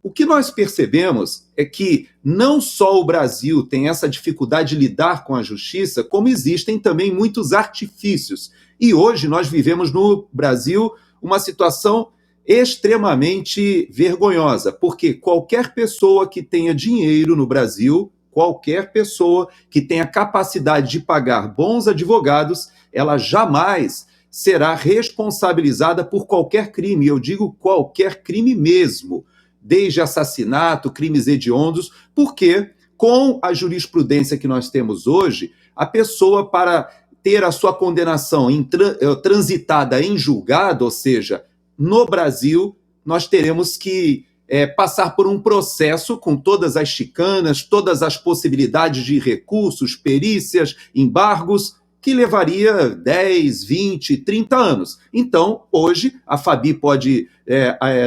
O que nós percebemos é que não só o Brasil tem essa dificuldade de lidar com a justiça, como existem também muitos artifícios. E hoje nós vivemos no Brasil uma situação extremamente vergonhosa, porque qualquer pessoa que tenha dinheiro no Brasil, qualquer pessoa que tenha capacidade de pagar bons advogados, ela jamais será responsabilizada por qualquer crime. Eu digo qualquer crime mesmo, desde assassinato, crimes hediondos, porque com a jurisprudência que nós temos hoje, a pessoa, para ter a sua condenação transitada em julgado, ou seja, no Brasil, nós teremos que passar por um processo com todas as chicanas, todas as possibilidades de recursos, perícias, embargos, que levaria 10, 20, 30 anos. Então, hoje, a Fabi pode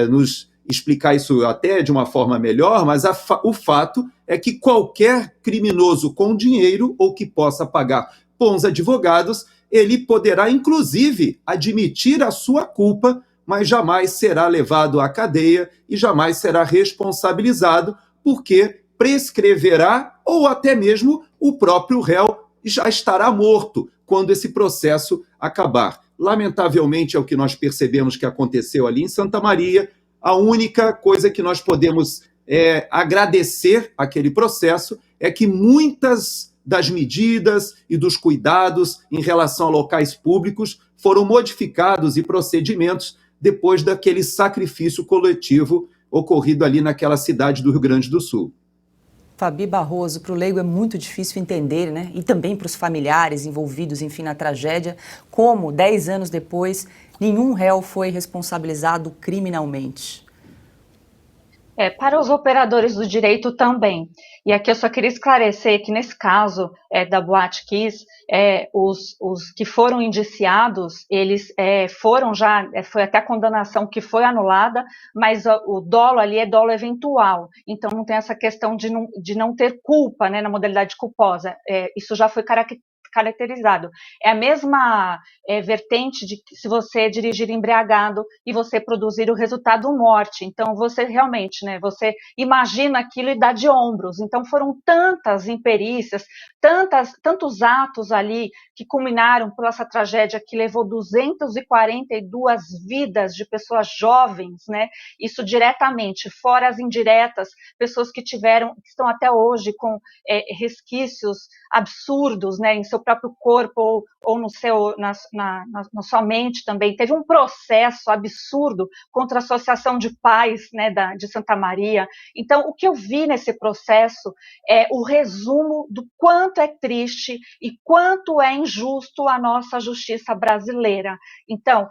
nos explicar isso até de uma forma melhor, mas o fato é que qualquer criminoso com dinheiro ou que possa pagar bons advogados, ele poderá, inclusive, admitir a sua culpa, mas jamais será levado à cadeia e jamais será responsabilizado, porque prescreverá ou até mesmo o próprio réu já estará morto quando esse processo acabar. Lamentavelmente, é o que nós percebemos que aconteceu ali em Santa Maria. A única coisa que nós podemos agradecer àquele processo é que muitas das medidas e dos cuidados em relação a locais públicos foram modificados e procedimentos depois daquele sacrifício coletivo ocorrido ali naquela cidade do Rio Grande do Sul. Fabi Barroso, para o leigo é muito difícil entender, né? E também para os familiares envolvidos, enfim, na tragédia, como 10 anos depois nenhum réu foi responsabilizado criminalmente. Para os operadores do direito também. E aqui eu só queria esclarecer que nesse caso da Boate Kiss, os que foram indiciados, eles foram já, foi até a condenação que foi anulada, mas o dolo ali é dolo eventual, então não tem essa questão de não ter culpa, né, na modalidade culposa, isso já foi caracterizado. É a mesma vertente de se você dirigir embriagado e você produzir o resultado morte. Então, você realmente, né, você imagina aquilo e dá de ombros. Então, foram tantas imperícias, tantos atos ali que culminaram por essa tragédia que levou 242 vidas de pessoas jovens, né? Isso diretamente, fora as indiretas, pessoas que estão até hoje com resquícios absurdos, né, em seu próprio corpo ou na sua mente também. Teve um processo absurdo contra a Associação de Pais, né, de Santa Maria. Então, o que eu vi nesse processo é o resumo do quanto é triste e quanto é injusto a nossa justiça brasileira. Então,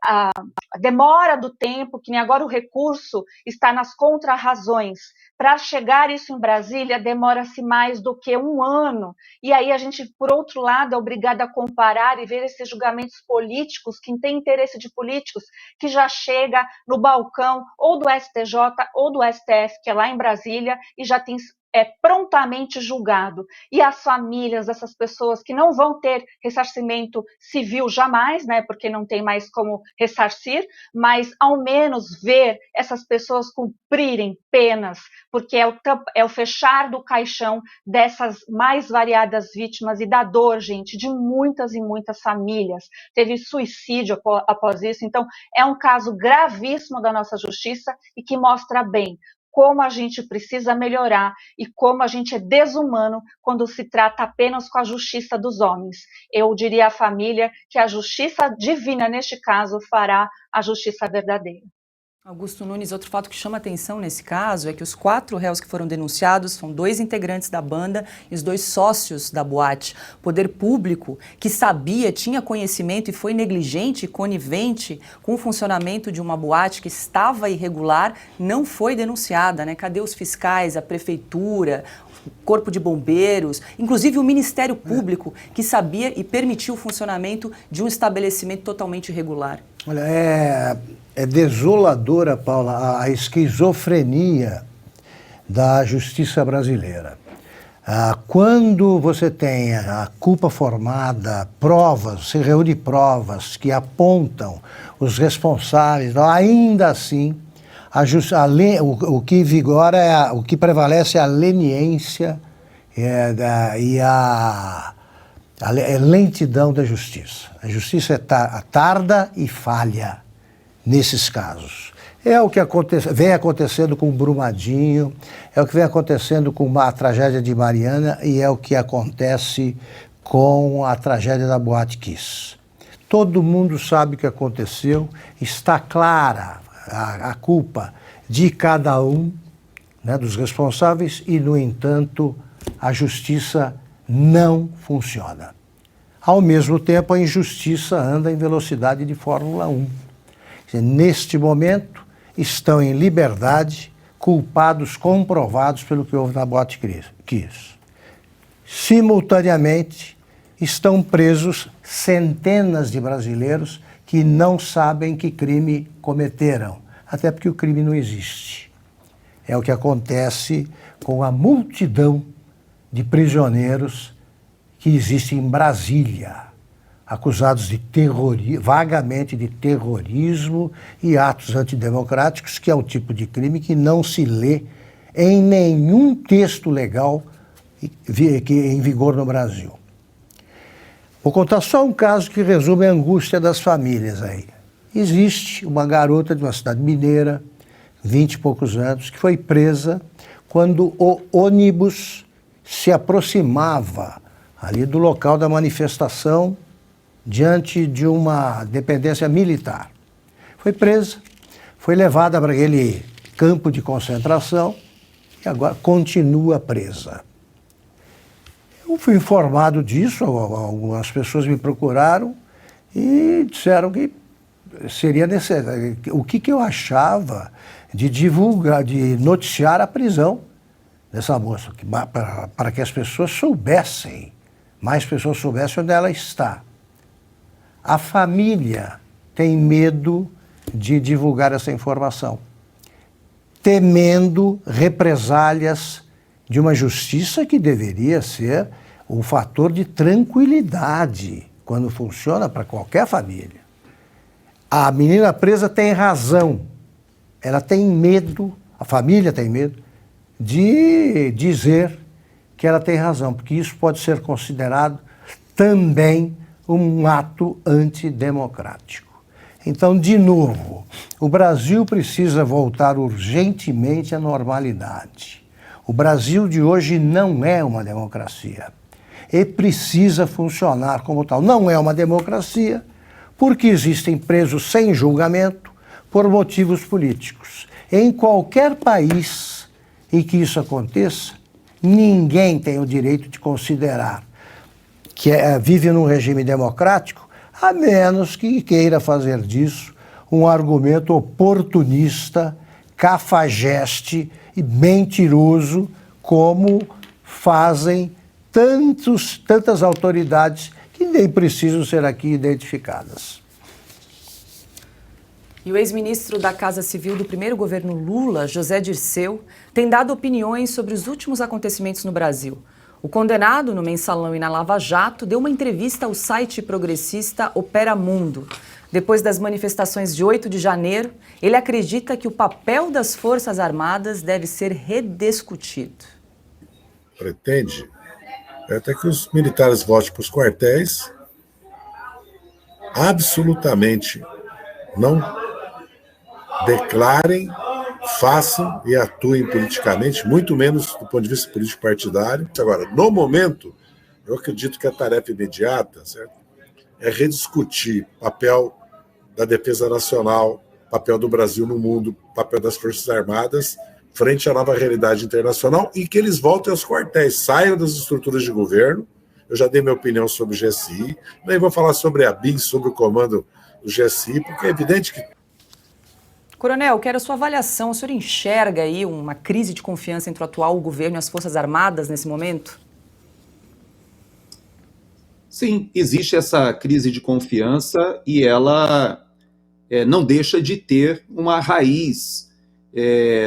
a demora do tempo, que nem agora o recurso está nas contrarrazões. Para chegar isso em Brasília, demora-se mais do que um ano. E aí a gente, por outro lado, é obrigada a comparar e ver esses julgamentos políticos, quem tem interesse de políticos, que já chega no balcão ou do STJ ou do STF, que é lá em Brasília, e já tem é prontamente julgado. E as famílias dessas pessoas que não vão ter ressarcimento civil jamais, né, porque não tem mais como ressarcir, mas ao menos ver essas pessoas cumprirem penas, porque é o fechar do caixão dessas mais variadas vítimas e da dor, gente, de muitas e muitas famílias. Teve suicídio após isso, então é um caso gravíssimo da nossa justiça e que mostra bem como a gente precisa melhorar e como a gente é desumano quando se trata apenas com a justiça dos homens. Eu diria à família que a justiça divina, neste caso, fará a justiça verdadeira. Augusto Nunes, outro fato que chama atenção nesse caso é que os 4 réus que foram denunciados são 2 integrantes da banda e os 2 sócios da boate. O poder público, que sabia, tinha conhecimento e foi negligente e conivente com o funcionamento de uma boate que estava irregular, não foi denunciada, né? Cadê os fiscais, a prefeitura, o Corpo de Bombeiros, inclusive o Ministério Público, que sabia e permitiu o funcionamento de um estabelecimento totalmente irregular? Olha, é desoladora, Paula, a esquizofrenia da justiça brasileira. Quando você tem a culpa formada, provas, você reúne provas que apontam os responsáveis, ainda assim, o que vigora, o que prevalece é a leniência e a lentidão da justiça. A justiça tarda e falha nesses casos. É o que vem acontecendo com Brumadinho, é o que vem acontecendo com a tragédia de Mariana e é o que acontece com a tragédia da Boate Kiss. Todo mundo sabe o que aconteceu, está clara a culpa de cada um, né, dos responsáveis e, no entanto, a justiça não funciona. Ao mesmo tempo, a injustiça anda em velocidade de Fórmula 1. Neste momento, estão em liberdade culpados comprovados pelo que houve na Boate Kiss. Simultaneamente, estão presos centenas de brasileiros que não sabem que crime cometeram, até porque o crime não existe. É o que acontece com a multidão de prisioneiros que existe em Brasília, acusados de vagamente de terrorismo e atos antidemocráticos, que é um tipo de crime que não se lê em nenhum texto legal em vigor no Brasil. Vou contar só um caso que resume a angústia das famílias aí. Existe uma garota de uma cidade mineira, 20 e poucos anos, que foi presa quando o ônibus se aproximava ali do local da manifestação diante de uma dependência militar. Foi presa, foi levada para aquele campo de concentração e agora continua presa. Eu fui informado disso, algumas pessoas me procuraram e disseram que seria necessário. O que eu achava de divulgar, de noticiar a prisão dessa moça, para que as pessoas soubessem, mais pessoas soubessem onde ela está. A família tem medo de divulgar essa informação, temendo represálias de uma justiça que deveria ser um fator de tranquilidade quando funciona para qualquer família. A menina presa tem razão, ela tem medo, a família tem medo de dizer que ela tem razão, porque isso pode ser considerado também um ato antidemocrático. Então, de novo, o Brasil precisa voltar urgentemente à normalidade. O Brasil de hoje não é uma democracia e precisa funcionar como tal. Não é uma democracia porque existem presos sem julgamento por motivos políticos. Em qualquer país em que isso aconteça, ninguém tem o direito de considerar que vive num regime democrático, a menos que queira fazer disso um argumento oportunista, cafajeste e mentiroso, como fazem tantas autoridades que nem precisam ser aqui identificadas. E o ex-ministro da Casa Civil do primeiro governo Lula, José Dirceu, tem dado opiniões sobre os últimos acontecimentos no Brasil. O condenado no Mensalão e na Lava Jato deu uma entrevista ao site progressista Opera Mundo. Depois das manifestações de 8 de janeiro, ele acredita que o papel das Forças Armadas deve ser rediscutido. Pretende até que os militares voltem para os quartéis, absolutamente não declarem, façam e atuem politicamente, muito menos do ponto de vista político partidário. Agora, no momento, eu acredito que a tarefa imediata, certo, é rediscutir o papel da defesa nacional, papel do Brasil no mundo, papel das Forças Armadas, frente à nova realidade internacional, e que eles voltem aos quartéis, saiam das estruturas de governo. Eu já dei minha opinião sobre o GSI, nem vou falar sobre a BIM, sobre o comando do GSI, porque é evidente que... Coronel, quero a sua avaliação. O senhor enxerga aí uma crise de confiança entre o atual governo e as Forças Armadas nesse momento? Sim, existe essa crise de confiança e ela não deixa de ter uma raiz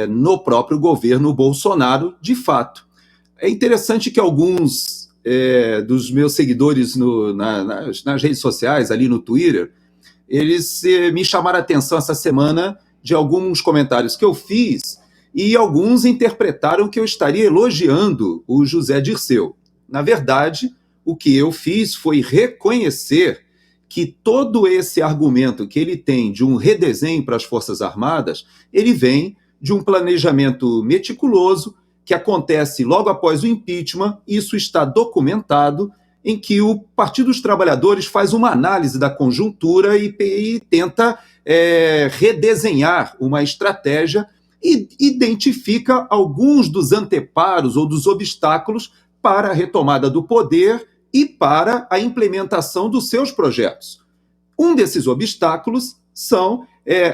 no próprio governo Bolsonaro, de fato. É interessante que alguns dos meus seguidores nas redes sociais, ali no Twitter, eles me chamaram a atenção essa semana de alguns comentários que eu fiz e alguns interpretaram que eu estaria elogiando o José Dirceu. Na verdade, o que eu fiz foi reconhecer que todo esse argumento que ele tem de um redesenho para as Forças Armadas, ele vem de um planejamento meticuloso que acontece logo após o impeachment. Isso está documentado, em que o Partido dos Trabalhadores faz uma análise da conjuntura e tenta redesenhar uma estratégia e identifica alguns dos anteparos ou dos obstáculos para a retomada do poder e para a implementação dos seus projetos. Um desses obstáculos são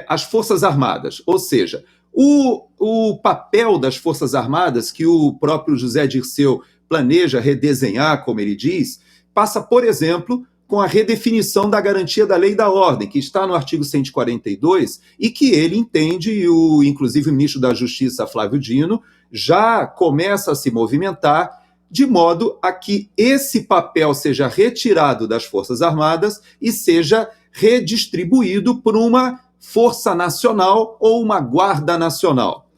as Forças Armadas, ou seja, o papel das Forças Armadas, que o próprio José Dirceu planeja redesenhar, como ele diz, passa, por exemplo, com a redefinição da garantia da lei e da ordem, que está no artigo 142, e que ele entende, e inclusive o ministro da Justiça, Flávio Dino, já começa a se movimentar de modo a que esse papel seja retirado das Forças Armadas e seja redistribuído por uma Força Nacional ou uma Guarda Nacional.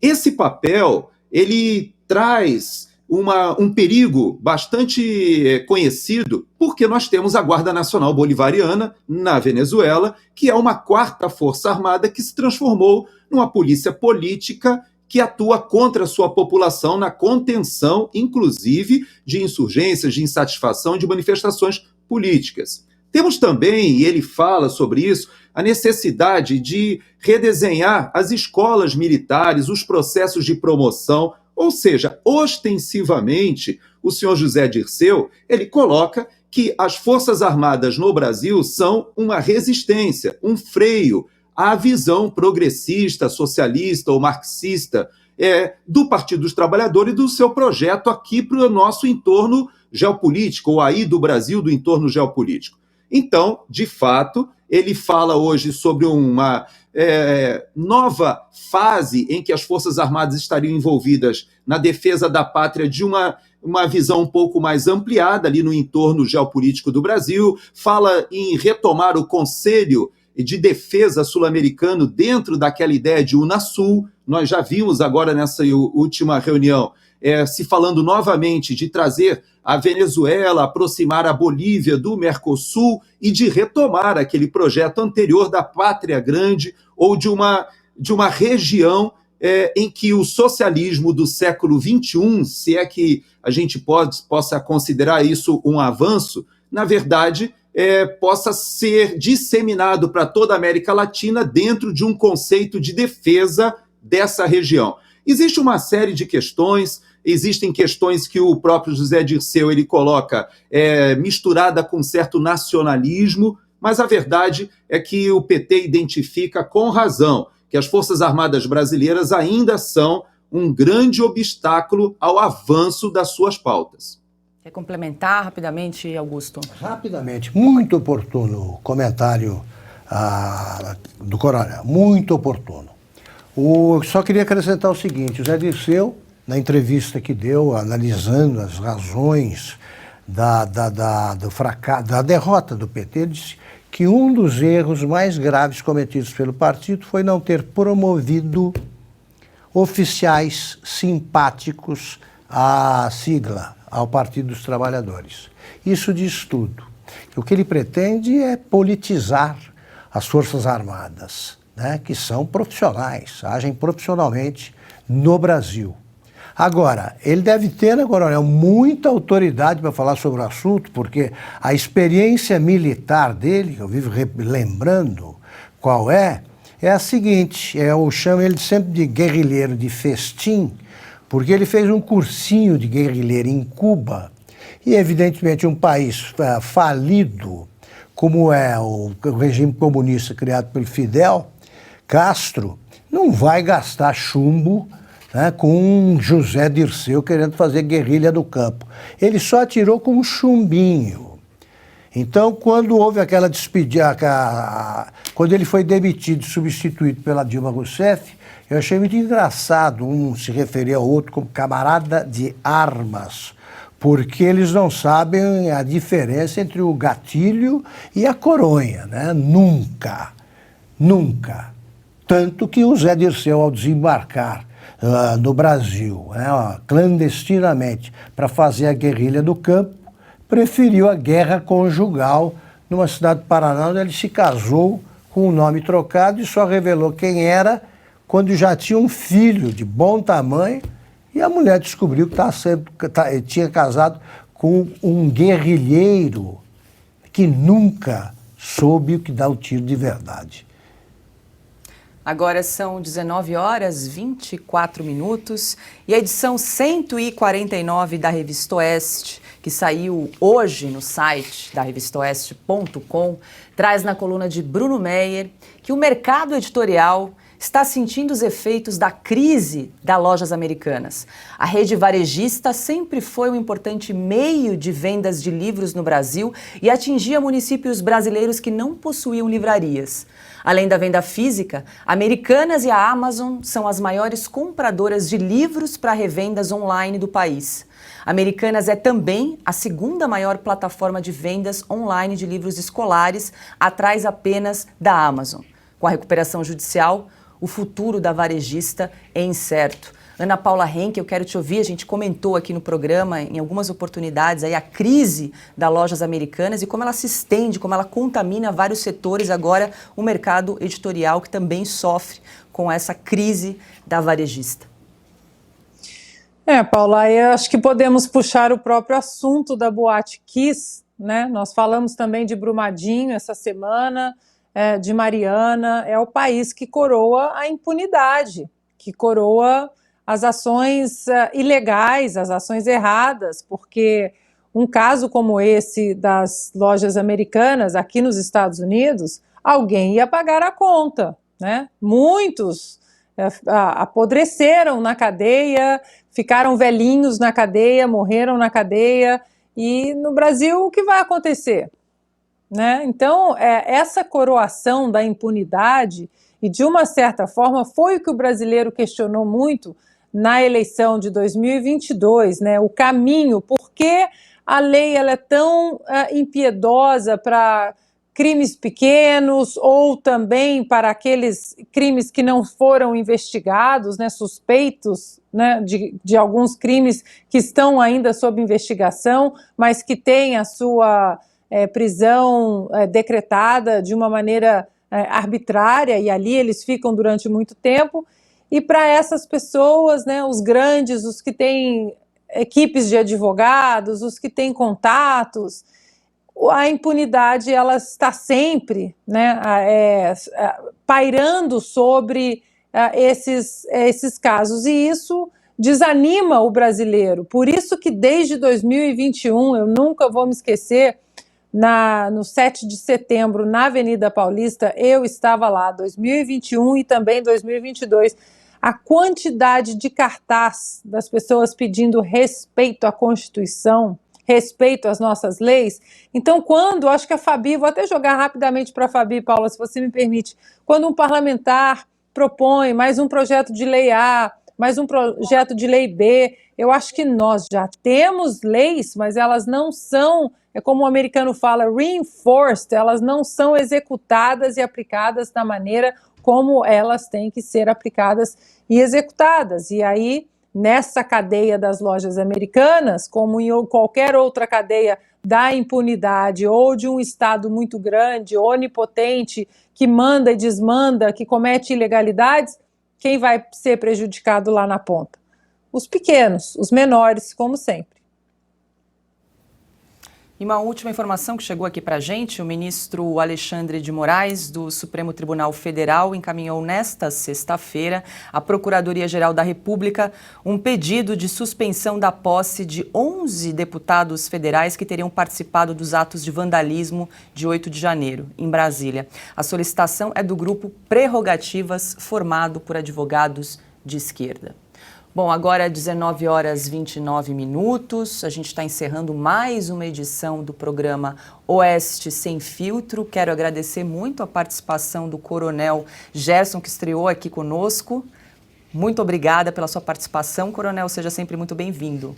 Esse papel, ele traz um perigo bastante conhecido, porque nós temos a Guarda Nacional Bolivariana na Venezuela, que é uma quarta força armada que se transformou numa polícia política que atua contra a sua população na contenção, inclusive, de insurgências, de insatisfação, de manifestações políticas. Temos também, e ele fala sobre isso, a necessidade de redesenhar as escolas militares, os processos de promoção, ou seja, ostensivamente, o senhor José Dirceu, ele coloca que as Forças Armadas no Brasil são uma resistência, um freio à visão progressista, socialista ou marxista do Partido dos Trabalhadores e do seu projeto aqui para o nosso entorno geopolítico, ou aí do Brasil, do entorno geopolítico. Então, de fato, ele fala hoje sobre uma nova fase em que as Forças Armadas estariam envolvidas na defesa da pátria de uma visão um pouco mais ampliada ali no entorno geopolítico do Brasil, fala em retomar o Conselho de Defesa Sul-Americano dentro daquela ideia de Unasul. Nós já vimos agora nessa última reunião se falando novamente de trazer a Venezuela, aproximar a Bolívia do Mercosul e de retomar aquele projeto anterior da Pátria Grande ou de uma região em que o socialismo do século XXI, se é que a gente possa considerar isso um avanço, na verdade, possa ser disseminado para toda a América Latina dentro de um conceito de defesa dessa região. Existe uma série de questões, existem questões que o próprio José Dirceu ele coloca misturada com certo nacionalismo, mas a verdade é que o PT identifica com razão que as Forças Armadas brasileiras ainda são um grande obstáculo ao avanço das suas pautas. Quer complementar rapidamente, Augusto? Rapidamente, muito oportuno o comentário do coronel, muito oportuno. Só queria acrescentar o seguinte, o Zé Dirceu, na entrevista que deu, analisando as razões da derrota do PT, disse que um dos erros mais graves cometidos pelo partido foi não ter promovido oficiais simpáticos à sigla, ao Partido dos Trabalhadores. Isso diz tudo. O que ele pretende é politizar as Forças Armadas, né, que são profissionais, agem profissionalmente no Brasil. Agora, ele deve ter, né, coronel, muita autoridade para falar sobre o assunto, porque a experiência militar dele, que eu vivo lembrando qual é a seguinte, eu chamo ele sempre de guerrilheiro de festim, porque ele fez um cursinho de guerrilheiro em Cuba, e evidentemente um país falido, como é o regime comunista criado pelo Fidel Castro, não vai gastar chumbo, né, com José Dirceu querendo fazer guerrilha do campo. Ele só atirou com um chumbinho. Então, quando houve aquela despedida, quando ele foi demitido e substituído pela Dilma Rousseff, eu achei muito engraçado um se referir ao outro como camarada de armas, porque eles não sabem a diferença entre o gatilho e a coronha, né? Nunca. Tanto que o Zé Dirceu, ao desembarcar no Brasil, né, clandestinamente, para fazer a guerrilha do campo, preferiu a guerra conjugal numa cidade do Paraná, onde ele se casou com um nome trocado e só revelou quem era quando já tinha um filho de bom tamanho e a mulher descobriu que tinha casado com um guerrilheiro que nunca soube o que dá o tiro de verdade. Agora são 19 horas 24 minutos e a edição 149 da Revista Oeste, que saiu hoje no site da revistaoeste.com, traz na coluna de Bruno Meyer que o mercado editorial está sentindo os efeitos da crise das lojas americanas. A rede varejista sempre foi um importante meio de vendas de livros no Brasil e atingia municípios brasileiros que não possuíam livrarias. Além da venda física, Americanas e a Amazon são as maiores compradoras de livros para revendas online do país. Americanas é também a segunda maior plataforma de vendas online de livros escolares, atrás apenas da Amazon. Com a recuperação judicial, o futuro da varejista é incerto. Ana Paula Henke, eu quero te ouvir, a gente comentou aqui no programa, em algumas oportunidades, aí a crise das lojas americanas e como ela se estende, como ela contamina vários setores, agora o mercado editorial que também sofre com essa crise da varejista. Paula, eu acho que podemos puxar o próprio assunto da Boate Kiss, né? Nós falamos também de Brumadinho essa semana, de Mariana, é o país que coroa a impunidade, que coroa as ações ilegais, as ações erradas, porque um caso como esse das lojas americanas aqui nos Estados Unidos, alguém ia pagar a conta, né? Muitos apodreceram na cadeia, ficaram velhinhos na cadeia, morreram na cadeia, e no Brasil o que vai acontecer? Né? Então, essa coroação da impunidade, e de uma certa forma foi o que o brasileiro questionou muito na eleição de 2022, né? O caminho, por que a lei ela é tão impiedosa para crimes pequenos ou também para aqueles crimes que não foram investigados, né? Suspeitos, né? de alguns crimes que estão ainda sob investigação, mas que têm a sua prisão decretada de uma maneira arbitrária, e ali eles ficam durante muito tempo. E para essas pessoas, né, os grandes, os que têm equipes de advogados, os que têm contatos, a impunidade ela está sempre, né, pairando sobre esses casos, e isso desanima o brasileiro. Por isso que desde 2021, eu nunca vou me esquecer, no 7 de setembro, na Avenida Paulista, eu estava lá, 2021 e também 2022, a quantidade de cartaz das pessoas pedindo respeito à Constituição, respeito às nossas leis. Então, acho que a Fabi, vou até jogar rapidamente para a Fabi, Paula, se você me permite, quando um parlamentar propõe mais um projeto de lei A, mais um projeto de lei B, eu acho que nós já temos leis, mas elas não são, é como o americano fala, reinforced, elas não são executadas e aplicadas da maneira como elas têm que ser aplicadas e executadas. E aí, nessa cadeia das lojas americanas, como em qualquer outra cadeia da impunidade ou de um Estado muito grande, onipotente, que manda e desmanda, que comete ilegalidades, quem vai ser prejudicado lá na ponta? Os pequenos, os menores, como sempre. E uma última informação que chegou aqui para a gente, o ministro Alexandre de Moraes, do Supremo Tribunal Federal, encaminhou nesta sexta-feira à Procuradoria-Geral da República um pedido de suspensão da posse de 11 deputados federais que teriam participado dos atos de vandalismo de 8 de janeiro, em Brasília. A solicitação é do grupo Prerrogativas, formado por advogados de esquerda. Bom, agora 19 horas 29 minutos, a gente está encerrando mais uma edição do programa Oeste Sem Filtro. Quero agradecer muito a participação do Coronel Gerson, que estreou aqui conosco. Muito obrigada pela sua participação, Coronel, seja sempre muito bem-vindo.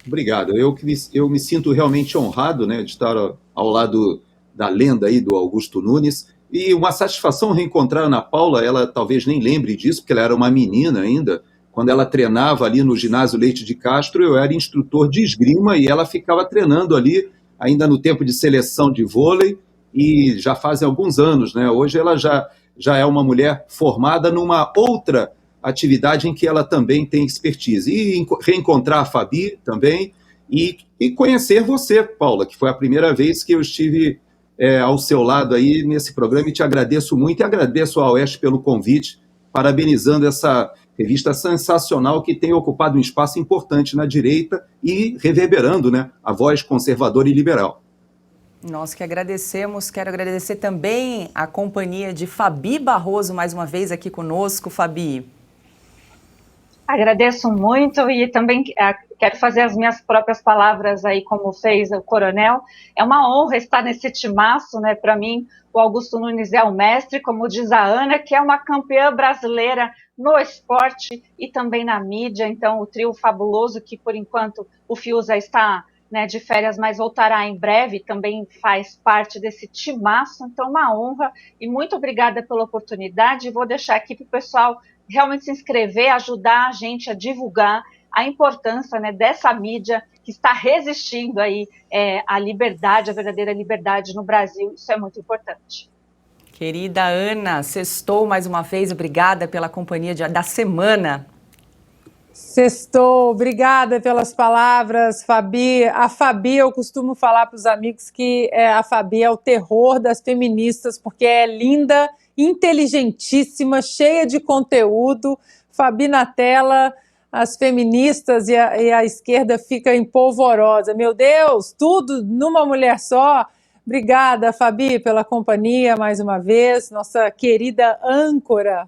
Obrigado, eu me sinto realmente honrado, né, de estar ao lado da lenda aí do Augusto Nunes. E uma satisfação reencontrar a Ana Paula, ela talvez nem lembre disso, porque ela era uma menina ainda. Quando ela treinava ali no ginásio Leite de Castro, eu era instrutor de esgrima e ela ficava treinando ali, ainda no tempo de seleção de vôlei, e já fazem alguns anos, né? Hoje ela já é uma mulher formada numa outra atividade em que ela também tem expertise. E reencontrar a Fabi também, e conhecer você, Paula, que foi a primeira vez que eu estive ao seu lado aí nesse programa, e te agradeço muito, e agradeço ao Oeste pelo convite, parabenizando essa revista sensacional que tem ocupado um espaço importante na direita e reverberando, né, a voz conservadora e liberal. Nós que agradecemos, quero agradecer também a companhia de Fabi Barroso, mais uma vez aqui conosco. Fabi. Agradeço muito e também quero fazer as minhas próprias palavras aí, como fez o Coronel. É uma honra estar nesse timaço, né? Para mim, o Augusto Nunes é o mestre, como diz a Ana, que é uma campeã brasileira no esporte e também na mídia. Então, o trio fabuloso, que por enquanto o Fiuza está, né, de férias, mas voltará em breve, também faz parte desse timaço. Então, uma honra e muito obrigada pela oportunidade. Vou deixar aqui para o pessoal realmente se inscrever, ajudar a gente a divulgar a importância, né, dessa mídia que está resistindo aí à liberdade, a verdadeira liberdade no Brasil. Isso é muito importante. Querida Ana, sextou mais uma vez, obrigada pela companhia da semana. Sextou, obrigada pelas palavras, Fabi. A Fabi, eu costumo falar para os amigos que a Fabi é o terror das feministas, porque é linda, inteligentíssima, cheia de conteúdo. Fabi na tela, as feministas e a esquerda ficam empolvorosa. Meu Deus, tudo numa mulher só. Obrigada, Fabi, pela companhia mais uma vez. Nossa querida âncora,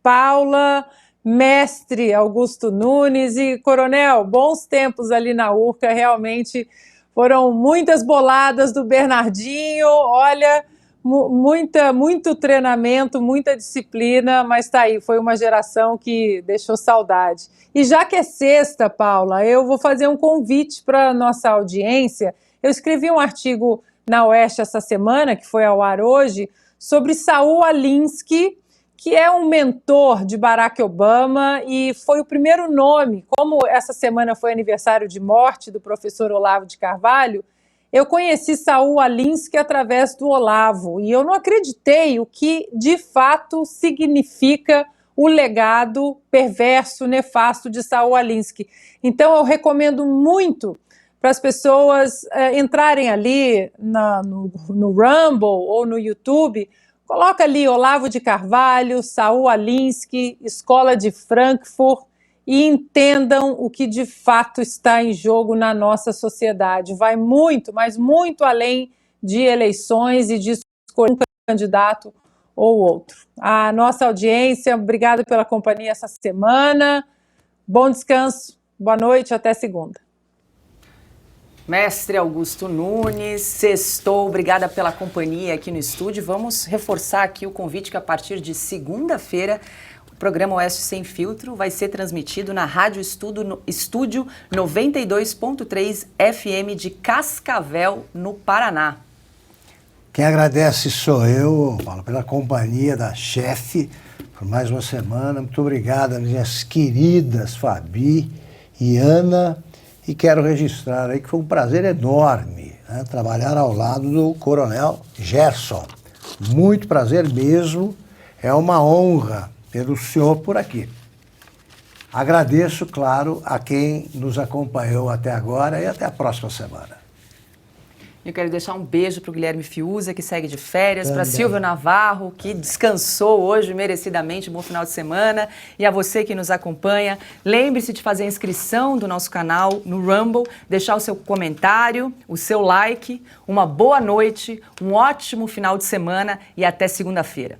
Paula, mestre Augusto Nunes e Coronel, bons tempos ali na Urca, realmente foram muitas boladas do Bernardinho, olha, muito treinamento, muita disciplina, mas tá aí, foi uma geração que deixou saudade. E já que é sexta, Paula, eu vou fazer um convite para a nossa audiência. Eu escrevi um artigo na Oeste essa semana, que foi ao ar hoje, sobre Saul Alinsky, que é um mentor de Barack Obama e foi o primeiro nome, como essa semana foi aniversário de morte do professor Olavo de Carvalho, eu conheci Saul Alinsky através do Olavo e eu não acreditei o que de fato significa o legado perverso, nefasto de Saul Alinsky. Então eu recomendo muito para as pessoas entrarem ali no Rumble ou no YouTube. Coloca ali Olavo de Carvalho, Saul Alinsky, Escola de Frankfurt e entendam o que de fato está em jogo na nossa sociedade. Vai muito, mas muito além de eleições e de escolher um candidato ou outro. A nossa audiência, obrigada pela companhia essa semana. Bom descanso, boa noite, até segunda. Mestre Augusto Nunes, sextou, obrigada pela companhia aqui no estúdio. Vamos reforçar aqui o convite que a partir de segunda-feira o programa Oeste Sem Filtro vai ser transmitido na Rádio Estúdio 92.3 FM de Cascavel, no Paraná. Quem agradece sou eu, Paulo, pela companhia da chefe, por mais uma semana. Muito obrigado, minhas queridas Fabi e Ana. E quero registrar aí que foi um prazer enorme, né, trabalhar ao lado do Coronel Gerson. Muito prazer mesmo, é uma honra ter o senhor por aqui. Agradeço, claro, a quem nos acompanhou até agora e até a próxima semana. Eu quero deixar um beijo para o Guilherme Fiuza, que segue de férias, para Silvio Navarro, que descansou hoje merecidamente, bom final de semana, e a você que nos acompanha. Lembre-se de fazer a inscrição do nosso canal no Rumble, deixar o seu comentário, o seu like, uma boa noite, um ótimo final de semana e até segunda-feira.